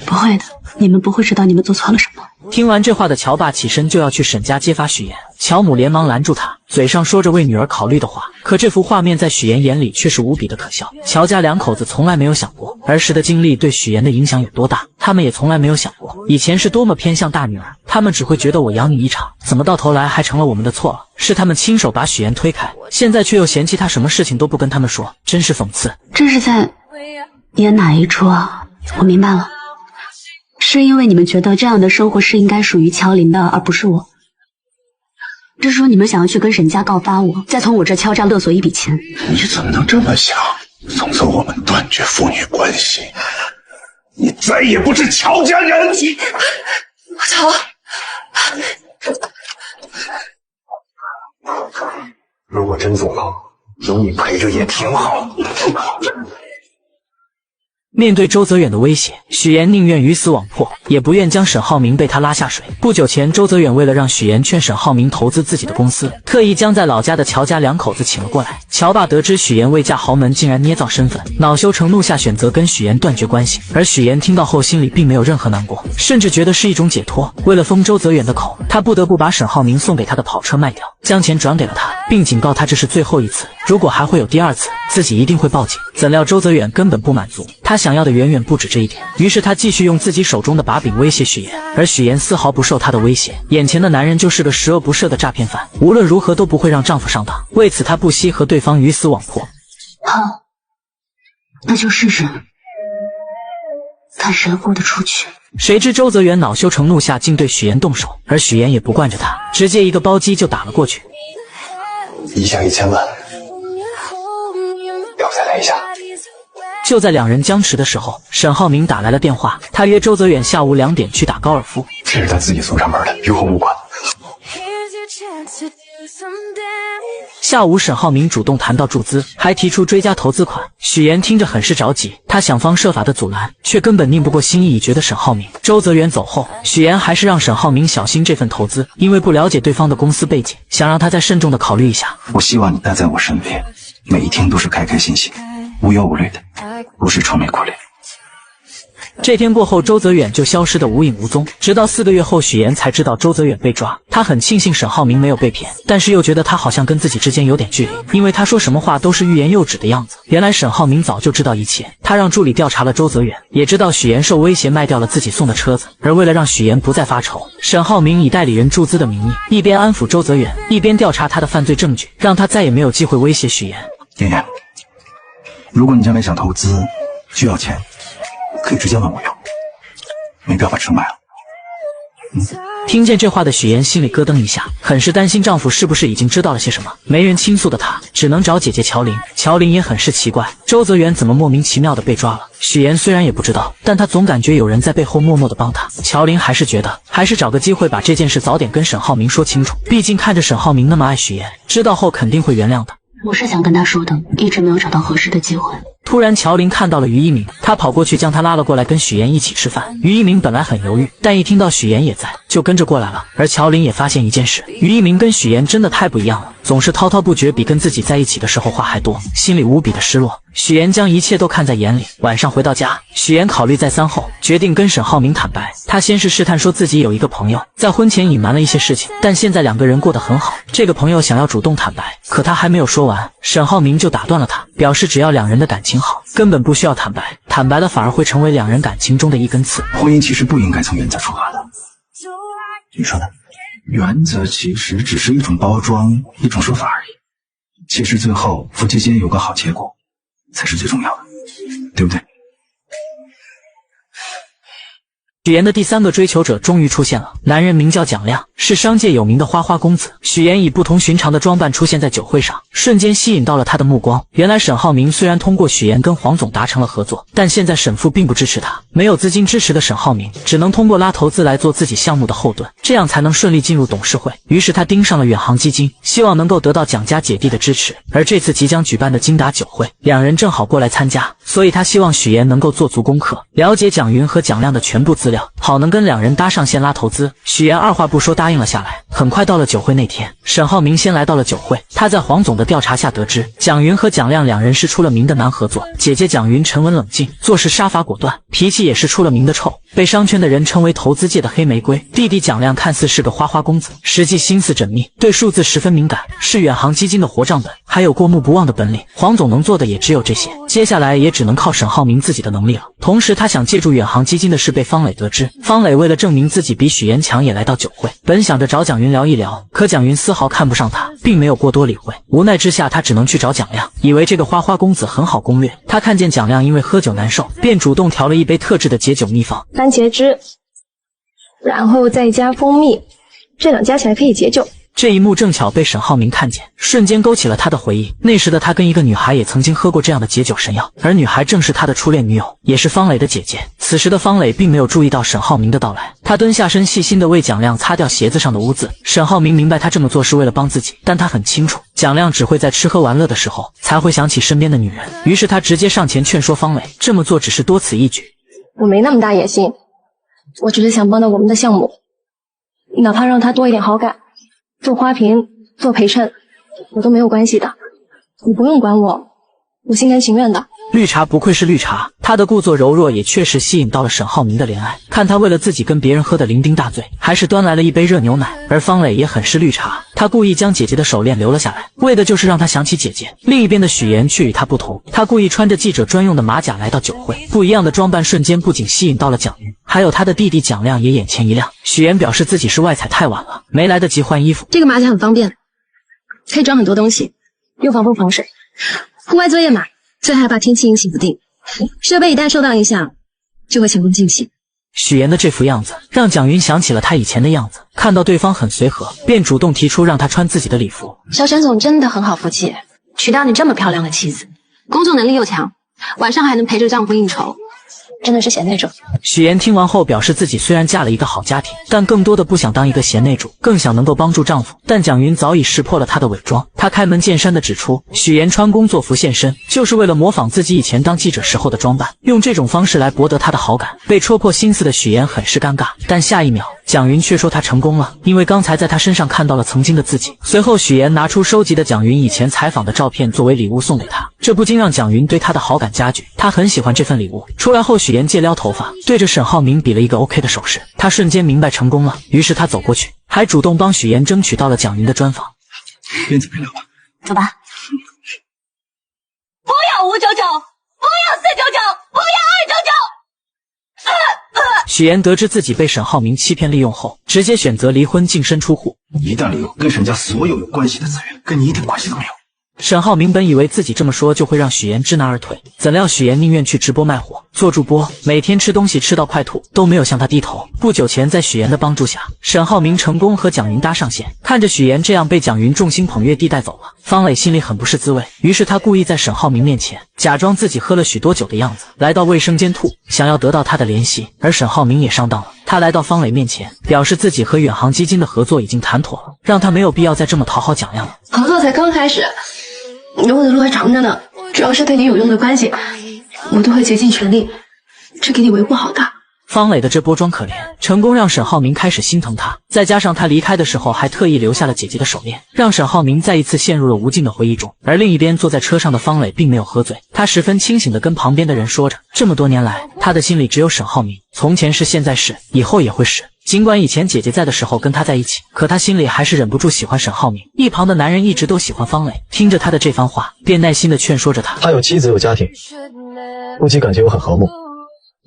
不会的，你们不会知道你们做错了什么。听完这话的乔爸起身就要去沈家揭发许妍，乔母连忙拦住他，嘴上说着为女儿考虑的话，可这幅画面在许妍眼里却是无比的可笑。乔家两口子从来没有想过儿时的经历对许妍的影响有多大，他们也从来没有想过以前是多么偏向大女儿，他们只会觉得我养你一场，怎么到头来还成了我们的错了？是他们亲手把许妍推开，现在却又嫌弃他什么事情都不跟他们说，真是讽刺。这是在演哪一出啊？我明白了。是因为你们觉得这样的生活是应该属于乔林的，而不是我。这是说你们想要去跟沈家告发我，再从我这敲诈勒索一笔钱。你怎么能这么想？从此我们断绝父女关系，你再也不是乔家人。乔，如果真坐牢，有你陪着也挺好。面对周泽远的威胁，许妍宁愿鱼死网破，也不愿将沈浩明被他拉下水。不久前，周泽远为了让许妍劝沈浩明投资自己的公司，特意将在老家的乔家两口子请了过来。乔爸得知许妍未嫁豪门，竟然捏造身份，恼羞成怒下选择跟许妍断绝关系。而许妍听到后心里并没有任何难过，甚至觉得是一种解脱。为了封周泽远的口，他不得不把沈浩明送给他的跑车卖掉，将钱转给了他，并警告他这是最后一次，如果还会有第二次，自己一定会报警。怎料周泽远根本不满足，他想要的远远不止这一点，于是他继续用自己手中的把柄威胁许妍，而许妍丝毫不受他的威胁，眼前的男人就是个十恶不赦的诈骗犯，无论如何都不会让丈夫上当，为此她不惜和对方鱼死网破。好，那就试试，看谁豁得出去。谁知周泽远恼羞成怒下竟对许妍动手，而许妍也不惯着他，直接一个包击就打了过去。一项1000万，要不再来一下？就在两人僵持的时候，沈浩明打来了电话，他约周泽远下午2点去打高尔夫。这是他自己送上门的，与我无关。下午，沈浩明主动谈到注资，还提出追加投资款。许妍听着很是着急，她想方设法的阻拦，却根本拧不过心意已决的沈浩明。周泽远走后，许妍还是让沈浩明小心这份投资，因为不了解对方的公司背景，想让他再慎重的考虑一下。我希望你待在我身边，每一天都是开开心心、无忧无虑的，不是愁眉苦脸。这天过后，周泽远就消失得无影无踪，直到4个月后，许妍才知道周泽远被抓。他很庆幸沈浩明没有被骗，但是又觉得他好像跟自己之间有点距离，因为他说什么话都是欲言又止的样子。原来沈浩明早就知道一切，他让助理调查了周泽远，也知道许妍受威胁卖掉了自己送的车子。而为了让许妍不再发愁，沈浩明以代理人注资的名义，一边安抚周泽远，一边调查他的犯罪证据，让他再也没有机会威胁许妍。妍妍，如果你将来想投资，需要钱，可以直接问我要，没必要把车卖了。听见这话的许妍心里咯噔一下，很是担心丈夫是不是已经知道了些什么。没人倾诉的她只能找姐姐乔琳。乔琳也很是奇怪，周泽远怎么莫名其妙的被抓了。许妍虽然也不知道，但她总感觉有人在背后默默的帮她。乔琳还是觉得还是找个机会把这件事早点跟沈浩明说清楚，毕竟看着沈浩明那么爱许妍，知道后肯定会原谅的。我是想跟他说的，一直没有找到合适的机会。突然，乔琳看到了于一鸣，她跑过去将他拉了过来，跟许妍一起吃饭。于一鸣本来很犹豫，但一听到许妍也在，就跟着过来了。而乔琳也发现一件事，于一鸣跟许妍真的太不一样了，总是滔滔不绝，比跟自己在一起的时候话还多，心里无比的失落。许妍将一切都看在眼里。晚上回到家，许妍考虑再三后，决定跟沈浩明坦白。她先是试探说自己有一个朋友，在婚前隐瞒了一些事情，但现在两个人过得很好。这个朋友想要主动坦白，可他还没有说完，沈浩明就打断了他，表示只要两人的感情好，根本不需要坦白，坦白了反而会成为两人感情中的一根刺。婚姻其实不应该从原则出发的，你说呢？原则其实只是一种包装，一种说法而已。其实最后夫妻间有个好结果才是最重要的，对不对？许妍的第3个追求者终于出现了，男人名叫蒋亮，是商界有名的花花公子。许妍以不同寻常的装扮出现在酒会上，瞬间吸引到了他的目光。原来沈浩明虽然通过许妍跟黄总达成了合作，但现在沈父并不支持他，没有资金支持的沈浩明只能通过拉投资来做自己项目的后盾，这样才能顺利进入董事会。于是他盯上了远航基金，希望能够得到蒋家姐弟的支持。而这次即将举办的金达酒会，两人正好过来参加，所所以他希望许岩能够做足功课，了解蒋云和蒋亮的全部资料，好能跟两人搭上线拉投资。许岩二话不说答应了下来。很快到了酒会那天，沈浩明先来到了酒会，他在黄总的调查下得知，蒋云和蒋亮两人是出了名的难合作。姐姐蒋云沉稳冷静，做事杀伐果断，脾气也是出了名的臭，被商圈的人称为投资界的黑玫瑰。弟弟蒋亮看似是个花花公子，实际心思缜密，对数字十分敏感，是远航基金的活账本，还有过目不忘的本领。黄总能做的也只有这些，接下来也只能靠沈浩明自己的能力了。同时他想借助远航基金的事被方磊得知，方磊为了证明自己比许岩强也来到酒会，本想着找蒋云聊一聊，可蒋云丝毫看不上他，并没有过多理会。无奈之下他只能去找蒋亮，以为这个花花公子很好攻略。他看见蒋亮因为喝酒难受，便主动调了一杯特制的解酒秘方，番茄汁，然后再加蜂蜜，这两加起来可以解酒。这一幕正巧被沈浩明看见，瞬间勾起了他的回忆。那时的他跟一个女孩也曾经喝过这样的解酒神药，而女孩正是他的初恋女友，也是方磊的姐姐。此时的方磊并没有注意到沈浩明的到来，他蹲下身细心地为蒋亮擦掉鞋子上的污渍。沈浩明明白他这么做是为了帮自己，但他很清楚蒋亮只会在吃喝玩乐的时候才会想起身边的女人，于是他直接上前劝说方磊，这么做只是多此一举。我没那么大野心，我只是想帮到我们的项目，哪怕让他多一点好感，做花瓶做陪衬我都没有关系的，你不用管我，我心甘情愿的。绿茶不愧是绿茶，他的故作柔弱也确实吸引到了沈浩明的怜爱。看他为了自己跟别人喝得酩酊大醉，还是端来了一杯热牛奶。而方磊也很是绿茶，他故意将姐姐的手链留了下来，为的就是让他想起姐姐。另一边的许岩却与他不同，他故意穿着记者专用的马甲来到酒会，不一样的装扮瞬间不仅吸引到了蒋云，还有他的弟弟蒋亮也眼前一亮。许岩表示自己是外采太晚了，没来得及换衣服。这个马甲很方便，可以装很多东西，又防风防水。户外作业嘛，最害怕天气阴晴不定，设备一旦受到影响，就会前功尽弃。许岩的这副样子让蒋云想起了他以前的样子，看到对方很随和，便主动提出让他穿自己的礼服。小沈总真的很好福气，娶到你这么漂亮的妻子，工作能力又强，晚上还能陪着丈夫应酬，真的是贤内助。许岩听完后表示自己虽然嫁了一个好家庭，但更多的不想当一个贤内助，更想能够帮助丈夫。但蒋云早已识破了他的伪装，他开门见山地指出，许岩穿工作服现身，就是为了模仿自己以前当记者时候的装扮，用这种方式来博得他的好感。被戳破心思的许岩很是尴尬，但下一秒蒋云却说他成功了，因为刚才在他身上看到了曾经的自己。随后许岩拿出收集的蒋云以前采访的照片作为礼物送给他，这不禁让蒋云对他的好感加剧，他很喜欢这份礼物。出来后许岩借撩头发，对着沈浩明比了一个 OK 的手势，他瞬间明白成功了，于是他走过去，还主动帮许岩争取到了蒋云的专访。边走边聊吧，走吧。不要599，不要499，不要299。许岩得知自己被沈浩明欺骗利用后，直接选择离婚，净身出户。一旦利用跟沈家所有关系的资源，跟你一点关系都没有。沈浩明本以为自己这么说就会让许岩知难而退，怎料许岩宁愿去直播卖火，做主播，每天吃东西吃到快吐，都没有向他低头。不久前，在许岩的帮助下，沈浩明成功和蒋云搭上线。看着许岩这样被蒋云众星捧月地带走了，方磊心里很不是滋味，于是他故意在沈浩明面前假装自己喝了许多酒的样子，来到卫生间吐，想要得到他的联系。而沈浩明也上当了，他来到方磊面前，表示自己和远航基金的合作已经谈妥了，让他没有必要再这么讨好蒋亮了。合作才刚开始，我的路还长着呢，只要是对你有用的关系，我都会竭尽全力去给你维护好的。方磊的这波装可怜，成功让沈浩明开始心疼他，再加上他离开的时候还特意留下了姐姐的手链，让沈浩明再一次陷入了无尽的回忆中。而另一边坐在车上的方磊并没有喝醉，他十分清醒地跟旁边的人说着，这么多年来，他的心里只有沈浩明，从前是，现在是，以后也会是。尽管以前姐姐在的时候跟他在一起，可他心里还是忍不住喜欢沈浩明。一旁的男人一直都喜欢方磊，听着他的这番话，便耐心地劝说着他。他有妻子有家庭，夫妻感情又很和睦，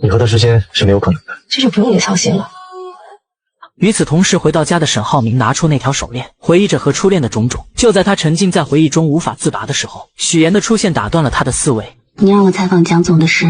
你和他之间是没有可能的。这就不用你操心了。与此同时，回到家的沈浩明拿出那条手链，回忆着和初恋的种种。就在他沉浸在回忆中无法自拔的时候，许岩的出现打断了他的思维。你让我采访蒋总的事，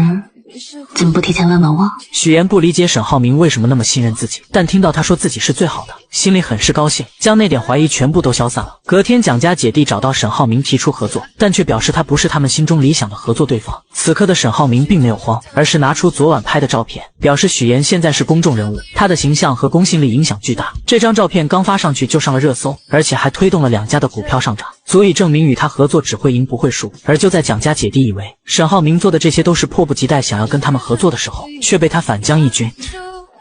怎么不提前问问我？许岩不理解沈浩明为什么那么信任自己，但听到他说自己是最好的，心里很是高兴，将那点怀疑全部都消散了。隔天，蒋家姐弟找到沈浩明提出合作，但却表示他不是他们心中理想的合作对方。此刻的沈浩明并没有慌，而是拿出昨晚拍的照片，表示许岩现在是公众人物，他的形象和公信力影响巨大。这张照片刚发上去就上了热搜，而且还推动了两家的股票上涨。足以证明与他合作只会赢不会输。而就在蒋家姐弟以为沈浩明做的这些都是迫不及待想要跟他们合作的时候，却被他反将一军。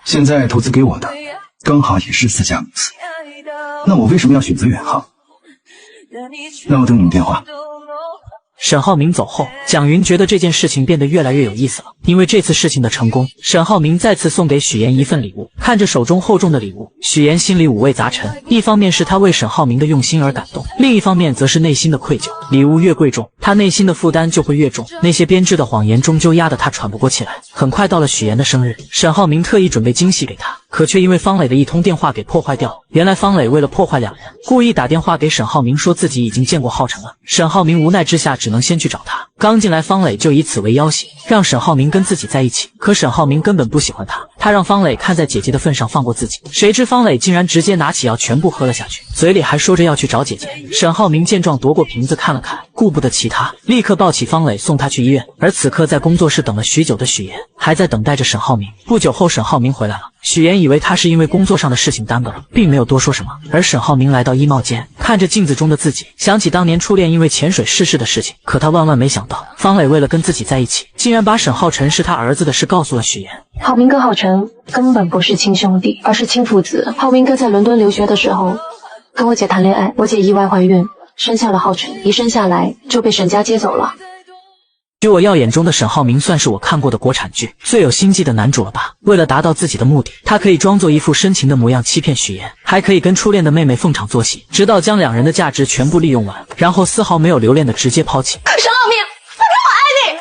现在投资给我的刚好也是4家公司，那我为什么要选择远航？那我等你们电话。沈浩明走后，蒋云觉得这件事情变得越来越有意思了。因为这次事情的成功，沈浩明再次送给许妍一份礼物。看着手中厚重的礼物，许妍心里五味杂陈。一方面是他为沈浩明的用心而感动，另一方面则是内心的愧疚。礼物越贵重，他内心的负担就会越重。那些编织的谎言终究压得他喘不过气来。很快到了许妍的生日，沈浩明特意准备惊喜给她，可却因为方磊的一通电话给破坏掉了。原来方磊为了破坏两人，故意打电话给沈浩明说自己已经见过浩辰了。沈浩明无奈之下只能先去找他。刚进来，方磊就以此为要挟，让沈浩明跟自己在一起。可沈浩明根本不喜欢他，他让方磊看在姐姐的份上放过自己。谁知方磊竟然直接拿起药全部喝了下去，嘴里还说着要去找姐姐。沈浩明见状夺过瓶子看了看，顾不得其他，立刻抱起方磊送他去医院。而此刻在工作室等了许久的许妍还在等待着沈浩明。不久后沈浩明回来了，许妍以为他是因为工作上的事情耽搁了，并没有多说什么。而沈浩明来到衣帽间，看着镜子中的自己，想起当年初恋因为潜水逝世的事情。可他万万没想到，方磊为了跟自己在一起，竟然把沈浩辰是他儿子的事告诉了许妍。浩明跟浩辰根本不是亲兄弟，而是亲父子。浩明哥在伦敦留学的时候跟我姐谈恋爱，我姐意外怀孕，生下了浩辰，一生下来就被沈家接走了。据我耀眼中的沈浩明算是我看过的国产剧最有心计的男主了吧。为了达到自己的目的，他可以装作一副深情的模样欺骗许妍，还可以跟初恋的妹妹逢场作戏，直到将两人的价值全部利用完，然后丝毫没有留恋的直接抛弃。沈浩明，反正我爱你，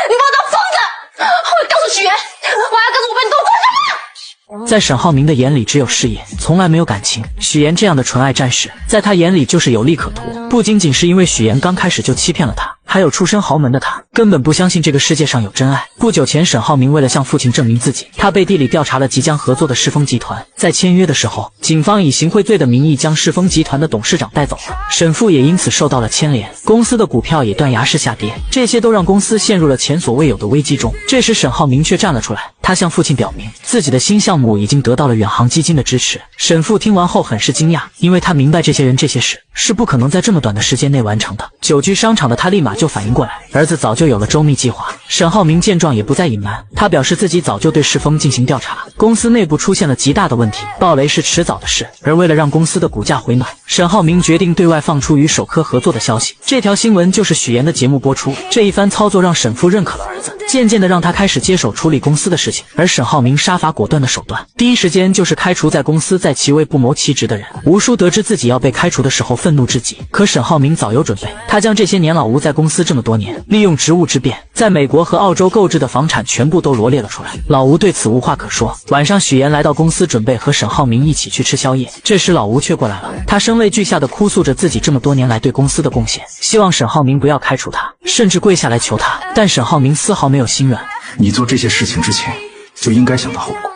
你把我当疯子！我告诉许妍，我要跟着我被你都做什么？在沈浩明的眼里只有事业，从来没有感情。许妍这样的纯爱战士，在他眼里就是有利可图。不仅仅是因为许妍刚开始就欺骗了他，还有出身豪门的他根本不相信这个世界上有真爱。不久前，沈浩明为了向父亲证明自己，他背地里调查了即将合作的世丰集团。在签约的时候，警方以行贿罪的名义将世丰集团的董事长带走了，沈父也因此受到了牵连，公司的股票也断崖式下跌，这些都让公司陷入了前所未有的危机中。这时沈浩明却站了出来，他向父亲表明自己的新项目已经得到了远航基金的支持。沈父听完后很是惊讶，因为他明白这些人这些事是不可能在这么短的时间内完成的。久居商场的他立马就反应过来，儿子早就有了周密计划。沈浩明见状也不再隐瞒，他表示自己早就对世丰进行调查，公司内部出现了极大的问题，暴雷是迟早的事。而为了让公司的股价回暖，沈浩明决定对外放出与首科合作的消息。这条新闻就是许妍的节目播出。这一番操作让沈父认可了儿子，渐渐的让他开始接手处理公司的事情。而沈浩明杀伐果断的手段，第一时间就是开除在公司在其位不谋其职的人。吴叔得知自己要被开除的时候愤怒至极，可沈浩明早有准备，他将这些年老吴在公司这么多年利用职务之便在美国和澳洲购置的房产全部都罗列了出来。老吴对此无话可说。晚上许妍来到公司准备和沈浩明一起去吃宵夜，这时老吴却过来了，他声泪俱下的哭诉着自己这么多年来对公司的贡献，希望沈浩明不要开除他，甚至跪下来求他。但沈浩明丝毫没有心软，你做这些事情之前就应该想到后果，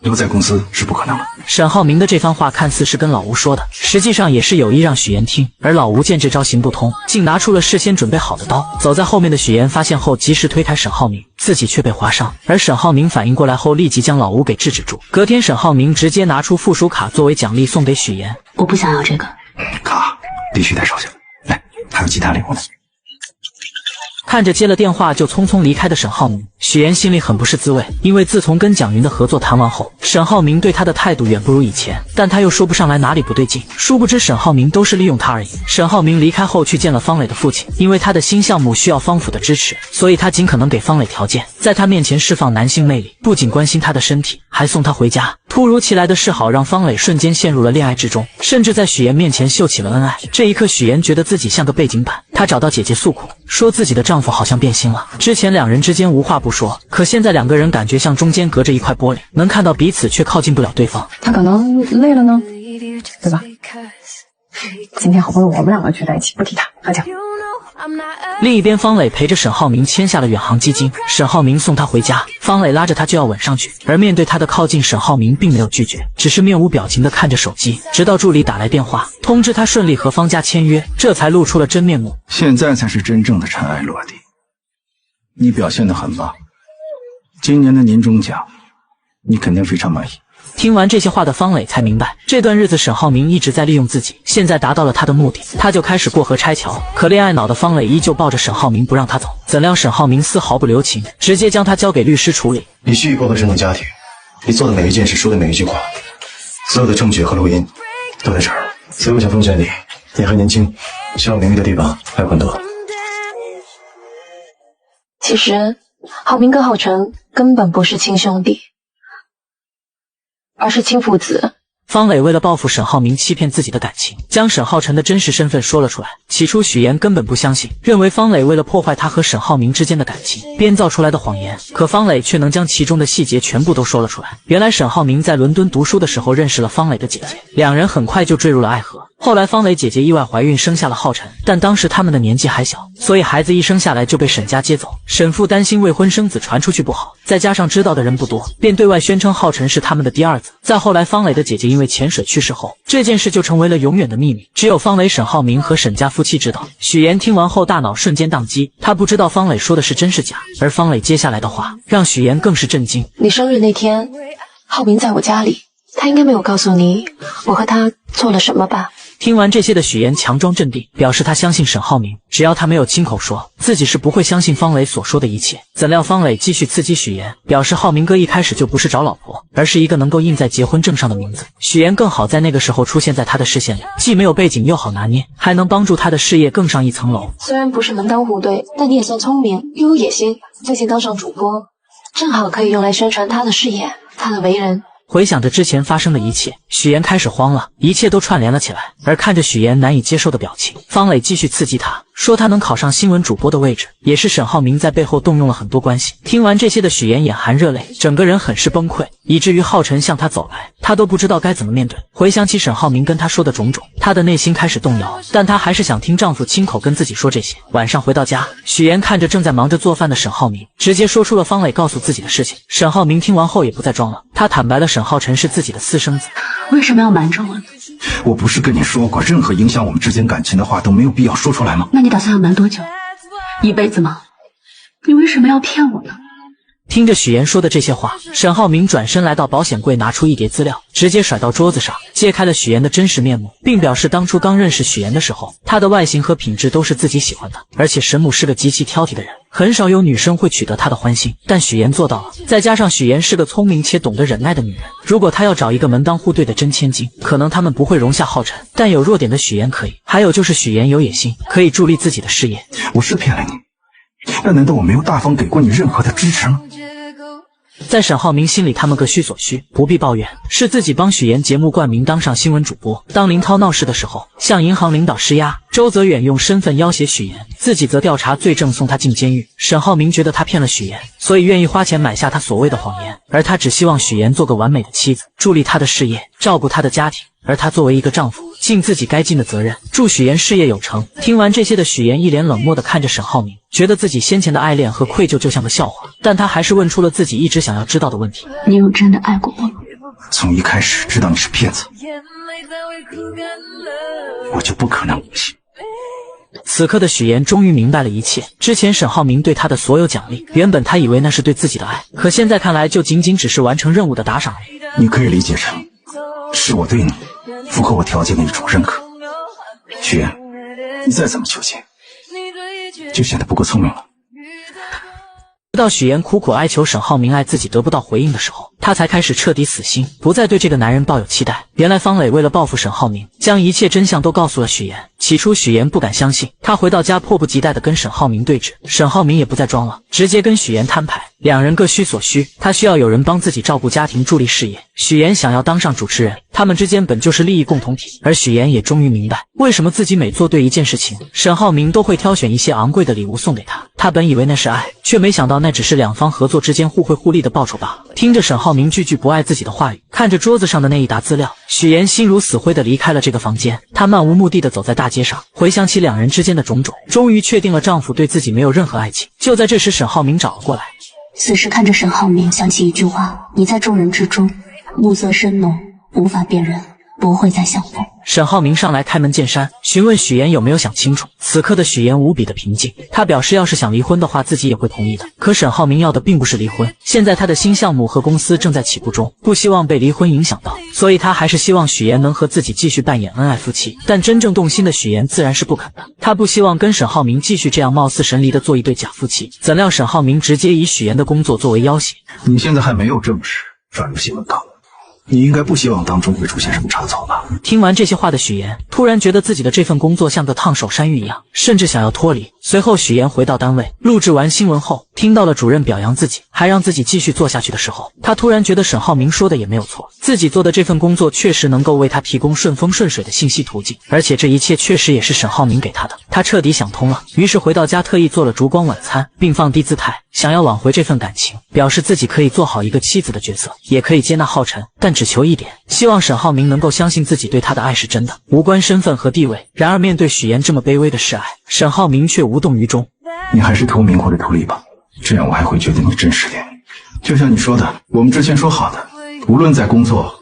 留在公司是不可能的。沈浩明的这番话看似是跟老吴说的，实际上也是有意让许妍听。而老吴见这招行不通，竟拿出了事先准备好的刀。走在后面的许妍发现后及时推开沈浩明，自己却被划伤。而沈浩明反应过来后立即将老吴给制止住。隔天沈浩明直接拿出附属卡作为奖励送给许妍。我不想要这个卡，必须带收下来，还有其他礼物呢。看着接了电话就匆匆离开的沈浩明，许妍心里很不是滋味。因为自从跟蒋云的合作谈完后，沈浩明对他的态度远不如以前，但他又说不上来哪里不对劲。殊不知沈浩明都是利用他而已。沈浩明离开后去见了方磊的父亲，因为他的新项目需要方府的支持，所以他尽可能给方磊条件，在他面前释放男性魅力，不仅关心他的身体，还送他回家。突如其来的示好让方磊瞬间陷入了恋爱之中，甚至在许妍面前秀起了恩爱。这一刻许妍觉得自己像个背景板，她找到姐姐诉苦，说自己的丈夫好像变心了。之前两人之间无话不说，可现在两个人感觉像中间隔着一块玻璃，能看到彼此却靠近不了对方。他可能累了呢，对吧？今天好不容易我们两个聚在一起，不提他，喝酒。另一边，方磊陪着沈浩明签下了远航基金，沈浩明送他回家，方磊拉着他就要吻上去，而面对他的靠近，沈浩明并没有拒绝，只是面无表情地看着手机，直到助理打来电话通知他顺利和方家签约，这才露出了真面目。现在才是真正的尘埃落地，你表现得很棒，今年的年终奖你肯定非常满意。听完这些话的方磊才明白，这段日子沈浩明一直在利用自己，现在达到了他的目的，他就开始过河拆桥。可恋爱脑的方磊依旧抱着沈浩明不让他走，怎料沈浩明丝毫不留情，直接将他交给律师处理。你蓄意过河这种家庭，你做的每一件事，说的每一句话，所有的证据和录音都在这儿，所以我想奉劝你，你还年轻，需要明理的地方还有很多。其实，浩明跟浩辰根本不是亲兄弟，而是亲父子。方磊为了报复沈浩明欺骗自己的感情，将沈浩辰的真实身份说了出来。起初许岩根本不相信，认为方磊为了破坏他和沈浩明之间的感情编造出来的谎言，可方磊却能将其中的细节全部都说了出来。原来沈浩明在伦敦读书的时候认识了方磊的姐姐，两人很快就坠入了爱河。后来方磊姐姐意外怀孕生下了浩辰，但当时他们的年纪还小，所以孩子一生下来就被沈家接走。沈父担心未婚生子传出去不好，再加上知道的人不多，便对外宣称浩辰是他们的第二子。再后来方磊的姐姐因为潜水去世后，这件事就成为了永远的秘密，只有方磊、沈浩明和沈家夫妻知道。许岩听完后大脑瞬间宕机，他不知道方磊说的是真是假，而方磊接下来的话让许岩更是震惊。你生日那天，浩明在我家里，他应该没有告诉你我和他做了什么吧？听完这些的许岩强装镇定，表示他相信沈浩明，只要他没有亲口说，自己是不会相信方磊所说的一切。怎料方磊继续刺激许岩，表示浩明哥一开始就不是找老婆，而是一个能够印在结婚证上的名字。许岩更好在那个时候出现在他的视线里，既没有背景又好拿捏，还能帮助他的事业更上一层楼。虽然不是门当户对，但你也算聪明又有野心，最近当上主播，正好可以用来宣传他的事业，他的为人。回想着之前发生的一切，许岩开始慌了，一切都串联了起来。而看着许岩难以接受的表情，方磊继续刺激他，说他能考上新闻主播的位置，也是沈浩明在背后动用了很多关系。听完这些的许岩眼含热泪，整个人很是崩溃，以至于浩辰向他走来，他都不知道该怎么面对。回想起沈浩明跟他说的种种，他的内心开始动摇，但他还是想听丈夫亲口跟自己说这些。晚上回到家，许岩看着正在忙着做饭的沈浩明，直接说出了方磊告诉自己的事情。沈浩明听完后也不再装了，他坦白了沈浩辰是自己的私生子。为什么要瞒着我呢？我不是跟你说过，任何影响我们之间感情的话都没有必要说出来吗？那你打算要瞒多久？一辈子吗？你为什么要骗我呢？听着许岩说的这些话，沈浩明转身来到保险柜，拿出一叠资料，直接甩到桌子上，揭开了许岩的真实面目，并表示当初刚认识许岩的时候，他的外形和品质都是自己喜欢的，而且沈母是个极其挑剔的人，很少有女生会取得他的欢心，但许岩做到了。再加上许岩是个聪明且懂得忍耐的女人，如果她要找一个门当户对的真千金，可能他们不会容下浩辰，但有弱点的许岩可以。还有就是许岩有野心，可以助力自己的事业。我是骗了你，那难道我没有大方给过你任何的支持吗？在沈浩明心里，他们各需所需，不必抱怨，是自己帮许岩节目冠名当上新闻主播。当林涛闹事的时候，向银行领导施压，周泽远用身份要挟许岩，自己则调查罪证送他进监狱。沈浩明觉得他骗了许岩，所以愿意花钱买下他所谓的谎言，而他只希望许岩做个完美的妻子，助力他的事业，照顾他的家庭。而他作为一个丈夫，尽自己该尽的责任，祝许岩事业有成。听完这些的许岩一脸冷漠地看着沈浩明，觉得自己先前的爱恋和愧疚就像个笑话，但他还是问出了自己一直想要知道的问题：你有真的爱过我吗？从一开始知道你是骗子，我就不可能不信。此刻的许岩终于明白了一切，之前沈浩明对他的所有奖励，原本他以为那是对自己的爱，可现在看来就仅仅只是完成任务的打赏而已。你可以理解成是我对你符合我条件的一种认可。许岩，你再怎么纠结，就显得不够聪明了。直到许岩苦苦哀求沈浩明爱自己得不到回应的时候，他才开始彻底死心，不再对这个男人抱有期待。原来方磊为了报复沈浩明，将一切真相都告诉了许岩。起初许岩不敢相信，他回到家迫不及待地跟沈浩明对峙，沈浩明也不再装了，直接跟许岩摊牌，两人各需所需。他需要有人帮自己照顾家庭，助力事业，许岩想要当上主持人，他们之间本就是利益共同体。而许岩也终于明白，为什么自己每做对一件事情，沈浩明都会挑选一些昂贵的礼物送给他。他本以为那是爱，却没想到那只是两方合作之间互惠互利的报酬罢了。听着沈浩明句句不爱自己的话语，看着桌子上的那一沓资料，许岩心如死灰地离开了这个房间。他漫无目的地走在大街上，回想起两人之间的种种，终于确定了丈夫对自己没有任何爱情。就在这时，沈浩明找了过来。此时看着沈浩明，想起一句话：你在众人之中，暮色深浓，无法辨认，不会再相逢。沈浩明上来开门见山，询问许妍有没有想清楚。此刻的许妍无比的平静，他表示要是想离婚的话，自己也会同意的。可沈浩明要的并不是离婚，现在他的新项目和公司正在起步中，不希望被离婚影响到，所以他还是希望许妍能和自己继续扮演恩爱夫妻。但真正动心的许妍自然是不肯的，他不希望跟沈浩明继续这样貌似神离的做一对假夫妻。怎料沈浩明直接以许妍的工作作为要挟。你现在还没有正式转入新闻岗，你应该不希望当中会出现什么差错吧？听完这些话的许妍突然觉得自己的这份工作像个烫手山芋一样，甚至想要脱离。随后许妍回到单位录制完新闻后，听到了主任表扬自己，还让自己继续做下去的时候，他突然觉得沈浩明说的也没有错，自己做的这份工作确实能够为他提供顺风顺水的信息途径，而且这一切确实也是沈浩明给他的。他彻底想通了，于是回到家特意做了烛光晚餐，并放低姿态，想要挽回这份感情，表示自己可以做好一个妻子的角色，也可以接纳浩辰，但只求一点，希望沈浩明能够相信自己对他的爱是真的，无关身份和地位。然而面对许妍这么卑微的示爱，沈浩明却无动于衷。你还是图名或者图利吧，这样我还会觉得你真实点。就像你说的，我们之前说好的，无论在工作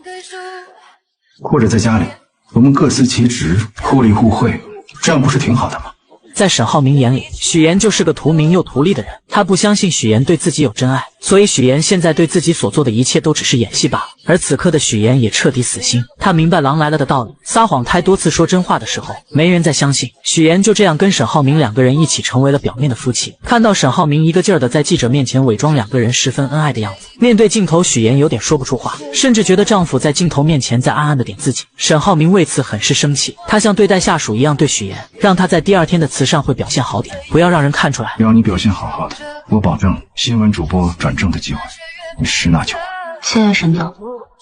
或者在家里，我们各司其职，互利互惠，这样不是挺好的吗？在沈浩明眼里，许妍就是个图名又图利的人，他不相信许妍对自己有真爱，所以许妍现在对自己所做的一切都只是演戏罢了。而此刻的许妍也彻底死心，他明白狼来了的道理，撒谎太多次说真话的时候，没人再相信。许妍就这样跟沈浩明两个人一起成为了表面的夫妻。看到沈浩明一个劲儿的在记者面前伪装两个人十分恩爱的样子，面对镜头许妍有点说不出话，甚至觉得丈夫在镜头面前在暗暗的点自己。沈浩明为此很是生气，他像对待下属一样对许妍，让他在第二天的慈善会表现好点，不要让人看出来。要你表现好好的，我保证新闻主播转正的机会你十拿九稳。谢谢沈总。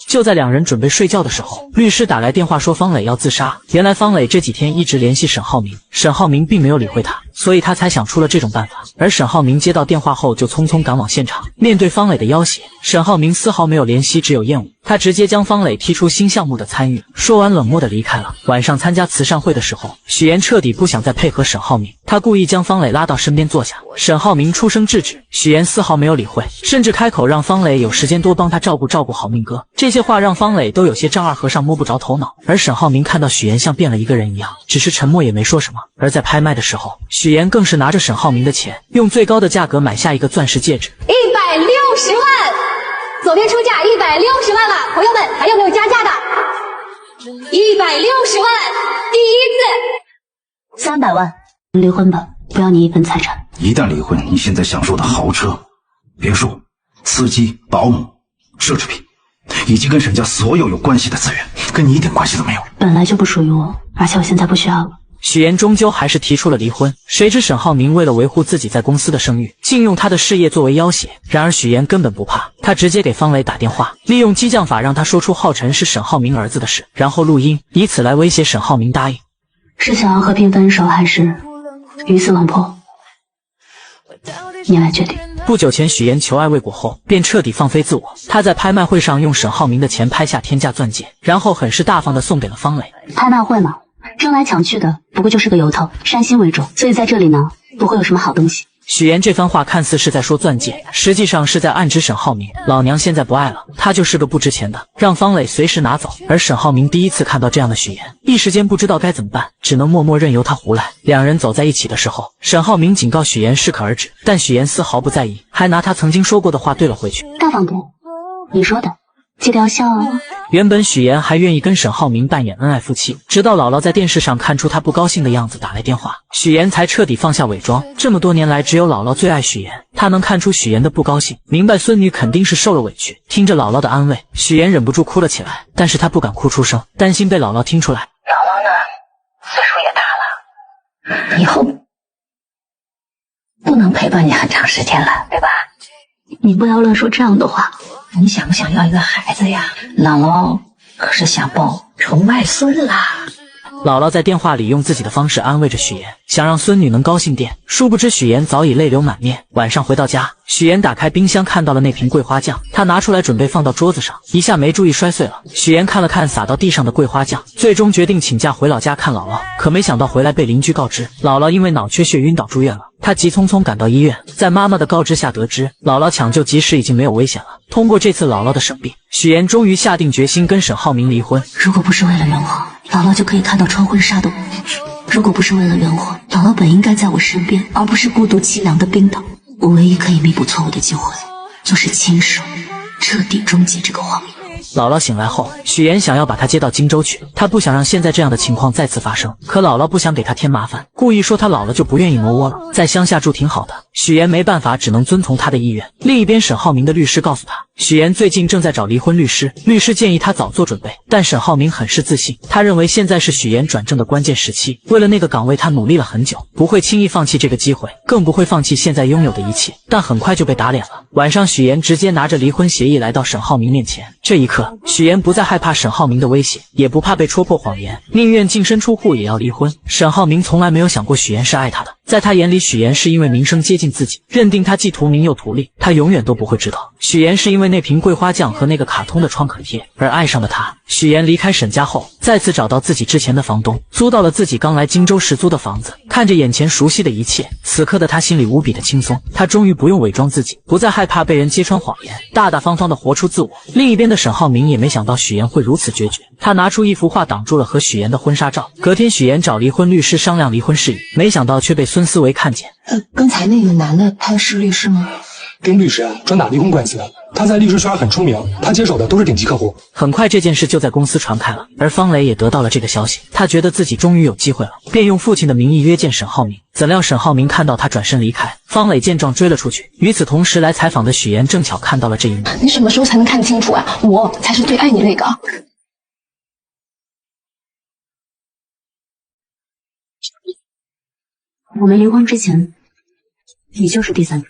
就在两人准备睡觉的时候，律师打来电话说方磊要自杀。原来方磊这几天一直联系沈浩明，沈浩明并没有理会他，所以他才想出了这种办法。而沈浩明接到电话后就匆匆赶往现场，面对方磊的要挟，沈浩明丝毫没有怜惜，只有厌恶。他直接将方磊踢出新项目的参与，说完冷漠的离开了。晚上参加慈善会的时候，许妍彻底不想再配合沈浩明，他故意将方磊拉到身边坐下。沈浩明出声制止，许妍丝毫没有理会，甚至开口让方磊有时间多帮他照顾好命哥。这些话让方磊都有些丈二和尚摸不着头脑。而沈浩明看到许妍像变了一个人一样，只是沉默也没说什么。而在拍卖的时候，许妍更是拿着沈浩明的钱，用最高的价格买下一个钻石戒指，160万，左边出价160万了，朋友们还有没有加价的？160万，第一次300万，离婚吧，不要你一份财产。一旦离婚，你现在享受的豪车、别墅、司机、保姆、奢侈品，以及跟沈家所有有关系的资源，跟你一点关系都没有。本来就不属于我，而且我现在不需要了。许妍终究还是提出了离婚，谁知沈浩明为了维护自己在公司的声誉，竟用他的事业作为要挟。然而许妍根本不怕，他直接给方磊打电话，利用激将法让他说出浩辰是沈浩明儿子的事，然后录音，以此来威胁沈浩明答应。是想要和平分手，还是鱼死网破？你来决定。不久前许妍求爱未果后，便彻底放飞自我。她在拍卖会上用沈浩明的钱拍下天价钻戒，然后很是大方地送给了方磊。拍卖会嘛，争来抢去的不过就是个由头，煽心为主，所以在这里呢，不会有什么好东西。许妍这番话看似是在说钻戒，实际上是在暗指沈浩明，老娘现在不爱了，他就是个不值钱的，让方磊随时拿走。而沈浩明第一次看到这样的许妍，一时间不知道该怎么办，只能默默任由他胡来。两人走在一起的时候，沈浩明警告许妍适可而止，但许妍丝毫不在意，还拿他曾经说过的话对了回去。大方点，你说的，记得要笑哦。原本许妍还愿意跟沈浩明扮演恩爱夫妻，直到姥姥在电视上看出她不高兴的样子打来电话，许妍才彻底放下伪装。这么多年来，只有姥姥最爱许妍，她能看出许妍的不高兴，明白孙女肯定是受了委屈。听着姥姥的安慰，许妍忍不住哭了起来，但是她不敢哭出声，担心被姥姥听出来。姥姥呢，岁数也大了，以后不能陪伴你很长时间了，对吧？你不要乱说这样的话。你想不想要一个孩子呀？姥姥可是想抱成外孙啦。姥姥在电话里用自己的方式安慰着许妍，想让孙女能高兴点。殊不知许妍早已泪流满面。晚上回到家，许妍打开冰箱，看到了那瓶桂花酱，她拿出来准备放到桌子上，一下没注意摔碎了。许妍看了看洒到地上的桂花酱，最终决定请假回老家看姥姥。可没想到回来被邻居告知，姥姥因为脑缺血晕倒住院了。她急匆匆赶到医院，在妈妈的告知下得知，姥姥抢救及时已经没有危险了。通过这次姥姥的生病，许妍终于下定决心跟沈浩明离婚。如果不是为了人我，姥姥就可以看到穿婚纱的我。如果不是为了圆婚，姥姥本应该在我身边，而不是孤独凄凉的冰岛。我唯一可以弥补错误的机会，就是亲手彻底终结这个谎言。姥姥醒来后，许岩想要把她接到荆州去，她不想让现在这样的情况再次发生。可姥姥不想给她添麻烦，故意说她老了就不愿意挪窝了，在乡下住挺好的。许岩没办法，只能遵从她的意愿。另一边，沈浩明的律师告诉他，许岩最近正在找离婚律师，律师建议他早做准备。但沈浩明很是自信，他认为现在是许岩转正的关键时期，为了那个岗位他努力了很久，不会轻易放弃这个机会，更不会放弃现在拥有的一切。但很快就被打脸了。晚上，许岩直接拿着离婚协议来到沈浩明面前。这一刻，许岩不再害怕沈浩明的威胁，也不怕被戳破谎言，宁愿净身出户也要离婚。沈浩明从来没有想过许岩是爱他的，在他眼里，许岩是因为名声接近自己，认定他既图名又图利。他永远都不会知道，许岩是因为那瓶桂花酱和那个卡通的创可贴而爱上了他。许岩离开沈家后，再次找到自己之前的房东，租到了自己刚来荆州时租的房子。看着眼前熟悉的一切，此刻的他心里无比的轻松。他终于不用伪装自己，不再害怕被人揭穿谎言，大大方方的活出自我。另一边的沈浩明也没想到许岩会如此决绝，他拿出一幅画挡住了和许岩的婚纱照。隔天，许岩找离婚律师商量离婚事宜，没想到却被孙思维看见。刚才那个男的，他是律师吗？丁律师啊，专打离婚官司的，他在律师圈很出名，他接手的都是顶级客户。很快这件事就在公司传开了，而方磊也得到了这个消息，他觉得自己终于有机会了，便用父亲的名义约见沈浩明。怎料沈浩明看到他转身离开，方磊见状追了出去。与此同时，来采访的许岩正巧看到了这一幕。你什么时候才能看清楚啊？我才是最爱你那个。我们离婚之前，你就是第三者。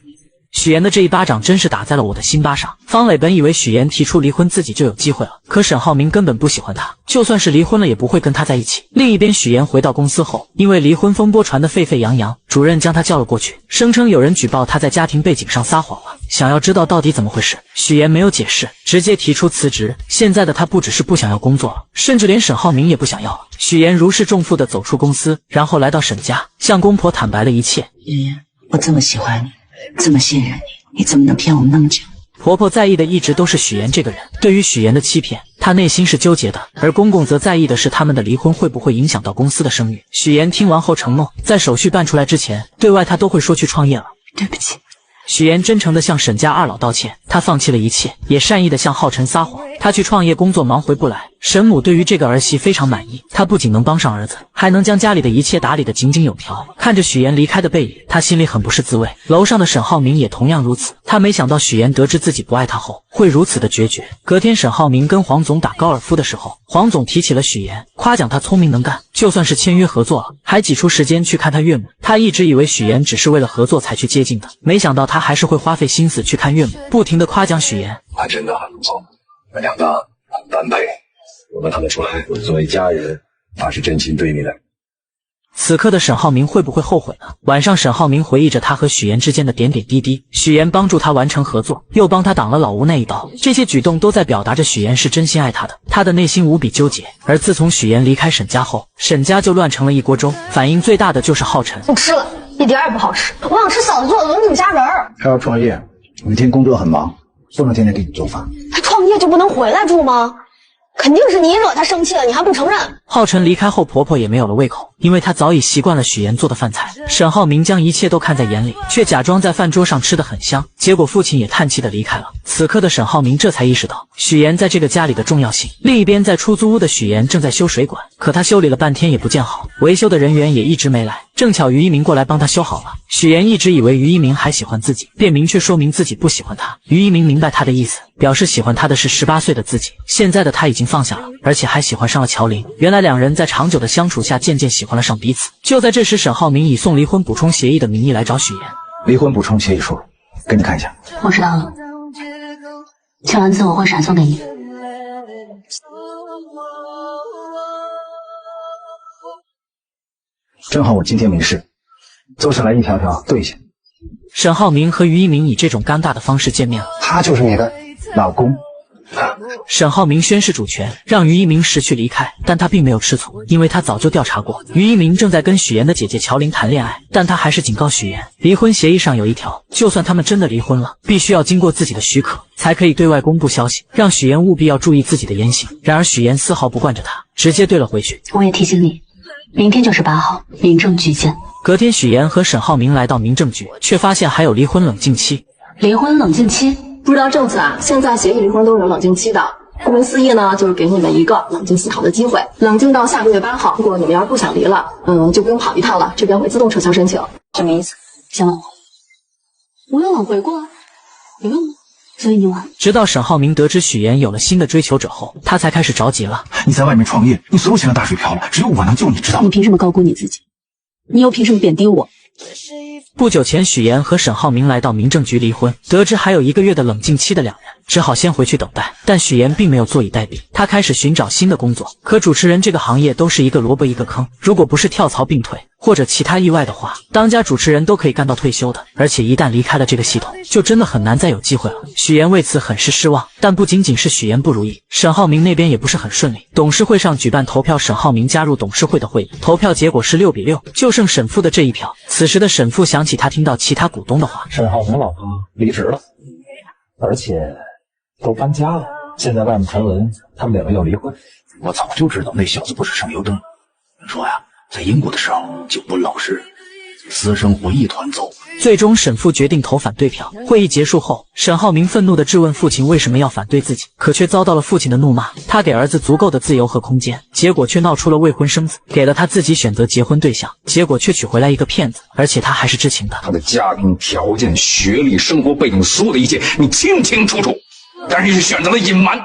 许岩的这一巴掌真是打在了我的心巴上。方磊本以为许岩提出离婚自己就有机会了，可沈浩明根本不喜欢他，就算是离婚了也不会跟他在一起。另一边，许岩回到公司后，因为离婚风波传得沸沸扬扬，主任将他叫了过去，声称有人举报他在家庭背景上撒谎了，想要知道到底怎么回事。许岩没有解释，直接提出辞职。现在的他不只是不想要工作了，甚至连沈浩明也不想要了。许岩如释重负地走出公司，然后来到沈家，向公婆坦白了一切。爷爷，我这么喜欢你，这么信任你，你怎么能骗我那么久？婆婆在意的一直都是许岩这个人，对于许岩的欺骗，她内心是纠结的，而公公则在意的是他们的离婚会不会影响到公司的声誉。许岩听完后承诺，在手续办出来之前，对外他都会说去创业了。对不起。许岩真诚地向沈家二老道歉，他放弃了一切，也善意地向浩辰撒谎。他去创业工作忙回不来，沈母对于这个儿媳非常满意，她不仅能帮上儿子，还能将家里的一切打理得井井有条。看着许岩离开的背影，他心里很不是滋味。楼上的沈浩明也同样如此，他没想到许岩得知自己不爱他后会如此的决绝。隔天，沈浩明跟黄总打高尔夫的时候，黄总提起了许岩，夸奖他聪明能干，就算是签约合作了，还挤出时间去看他岳母。他一直以为许岩只是为了合作才去接近的，没想到他还是会花费心思去看岳母，不停地夸奖许岩。还真的很不错，你们两个很般配，我能看得出来，作为家人，他是真心对你的。此刻的沈浩明会不会后悔呢？晚上，沈浩明回忆着他和许岩之间的点点滴滴。许岩帮助他完成合作，又帮他挡了老吴那一刀，这些举动都在表达着许岩是真心爱他的。他的内心无比纠结。而自从许岩离开沈家后，沈家就乱成了一锅粥，反应最大的就是浩辰。不吃了，一点也不好吃，我想吃嫂子做的龙井虾仁儿。他要创业，每天工作很忙，不能天天给你做饭。他创业就不能回来住吗？肯定是你惹他生气了，你还不承认。浩辰离开后，婆婆也没有了胃口，因为她早已习惯了许岩做的饭菜。沈浩明将一切都看在眼里，却假装在饭桌上吃得很香，结果父亲也叹气的离开了。此刻的沈浩明这才意识到许岩在这个家里的重要性。另一边，在出租屋的许岩正在修水管，可他修理了半天也不见好，维修的人员也一直没来。正巧于一鸣过来帮他修好了。许岩一直以为于一鸣还喜欢自己，便明确说明自己不喜欢他。于一鸣明白他的意思，表示喜欢他的是18岁的自己。现在的他已经放下了，而且还喜欢上了乔林。原来两人在长久的相处下渐渐喜欢了上彼此。就在这时，沈浩明以送离婚补充协议的名义来找许岩。离婚补充协议书，给你看一下。我知道了，签完字我会闪送给你。正好我今天没事，做下来一条条对一下。沈浩明和于一鸣以这种尴尬的方式见面了。他就是你的老公，沈浩明宣誓主权，让于一鸣识趣离开，但他并没有吃醋，因为他早就调查过，于一鸣正在跟许妍的姐姐乔琳谈恋爱，但他还是警告许妍，离婚协议上有一条，就算他们真的离婚了，必须要经过自己的许可，才可以对外公布消息，让许妍务必要注意自己的言行。然而许妍丝毫不惯着他，直接怼了回去。我也提醒你，明天就是8号，民政局见。隔天，许妍和沈浩明来到民政局，却发现还有离婚冷静期。离婚冷静期？不知道政策啊，现在协议离婚都是有冷静期的。顾名思义呢，就是给你们一个冷静思考的机会，冷静到下个月8号。如果你们要是不想离了，就不用跑一趟了，这边会自动撤销申请。什么意思？想挽回？我有挽回过啊，有用吗？所以你挽。直到沈浩明得知许妍有了新的追求者后，他才开始着急了。你在外面创业，你所有钱都打水漂了，只有我能救你，知道吗？你凭什么高估你自己？你又凭什么贬低我？不久前，许妍和沈浩明来到民政局离婚，得知还有1个月的冷静期的两人，只好先回去等待。但许妍并没有坐以待毙，她开始寻找新的工作。可主持人这个行业都是一个萝卜一个坑，如果不是跳槽并退或者其他意外的话，当家主持人都可以干到退休的。而且一旦离开了这个系统，就真的很难再有机会了。许妍为此很是失望，但不仅仅是许妍不如意，沈浩明那边也不是很顺利。董事会上举办投票，沈浩明加入董事会的会议，投票结果是6比6，就剩沈父的这一票。此时的沈父想起他听到其他股东的话，沈浩明老婆离职了，而且都搬家了。现在外面传闻他们2个要离婚。我早就知道那小子不是省油灯。说呀，在英国的时候就不老实，私生活一团糟。最终沈父决定投反对票。会议结束后，沈浩明愤怒地质问父亲为什么要反对自己，可却遭到了父亲的怒骂。他给儿子足够的自由和空间，结果却闹出了未婚生子，给了他自己选择结婚对象，结果却娶回来一个骗子，而且他还是知情的。他的家庭条件、学历、生活背景，所有的一切你清清楚楚，但是你是选择了隐瞒，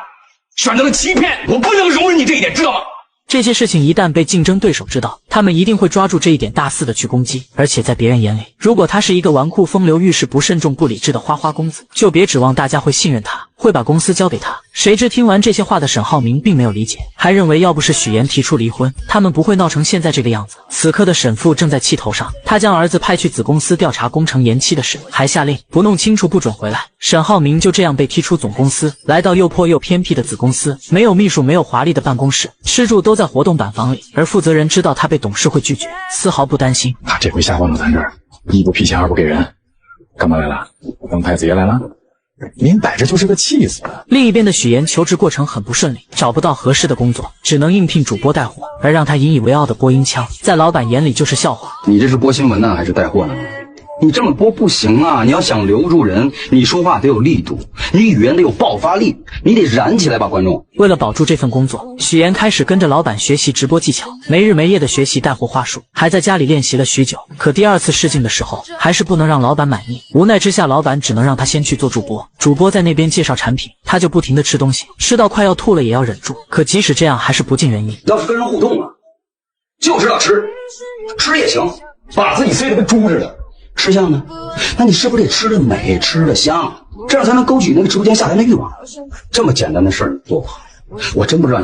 选择了欺骗，我不能容忍你这一点，知道吗？这些事情一旦被竞争对手知道，他们一定会抓住这一点大肆的去攻击。而且在别人眼里，如果他是一个纨绔风流、遇事不慎重、不理智的花花公子，就别指望大家会信任他，会把公司交给他。谁知听完这些话的沈浩明并没有理解，还认为要不是许妍提出离婚，他们不会闹成现在这个样子。此刻的沈父正在气头上，他将儿子派去子公司调查工程延期的事，还下令不弄清楚不准回来。沈浩明就这样被踢出总公司，来到又破又偏僻的子公司，没有秘书，没有华丽的办公室，吃住都在活动板房里。而负责人知道他被董事会拒绝，丝毫不担心。他这回下放到咱这儿，一不批钱，二不给人，干嘛来了？当太子爷来了？您摆着就是个气死。另一边的许妍求职过程很不顺利，找不到合适的工作，只能应聘主播带货。而让他引以为傲的播音腔，在老板眼里就是笑话。你这是播新闻呢，还是带货呢？你这么播不行啊！你要想留住人，你说话得有力度，你语言得有爆发力，你得燃起来吧，观众。为了保住这份工作，许妍开始跟着老板学习直播技巧，没日没夜的学习带货话术，还在家里练习了许久。可第2次试镜的时候，还是不能让老板满意。无奈之下，老板只能让他先去做主播。主播在那边介绍产品，他就不停的吃东西，吃到快要吐了也要忍住。可即使这样，还是不尽人意。要是跟人互动啊，就知道吃，吃也行，把自己塞得跟猪似的。吃相呢？那你是不是得吃得美，吃得香，这样才能勾起那个直播间下单的欲望？这么简单的事儿做不好，我真不知道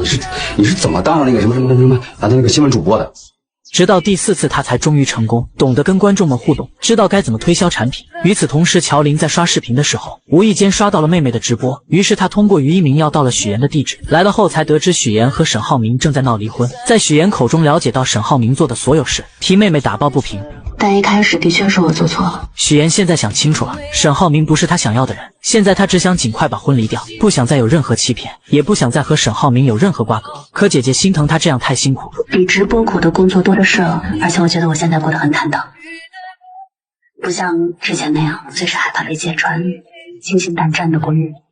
你是怎么当上那个什么那个新闻主播的。直到第4次，他才终于成功，懂得跟观众们互动，知道该怎么推销产品。与此同时，乔琳在刷视频的时候，无意间刷到了妹妹的直播，于是他通过于一鸣要到了许妍的地址。来了后才得知许妍和沈浩明正在闹离婚，在许妍口中了解到沈浩明做的所有事，替妹妹打抱不平。但一开始的确是我做错了。许妍现在想清楚了，沈浩明不是他想要的人，现在他只想尽快把婚离掉，不想再有任何欺骗，也不想再和沈浩明有任何瓜葛。可姐姐心疼他这样太辛苦，比直播苦的工作多的是了，而且我觉得我现在过得很坦荡，不像之前那样随时害怕被揭穿，心惊胆战的过日子。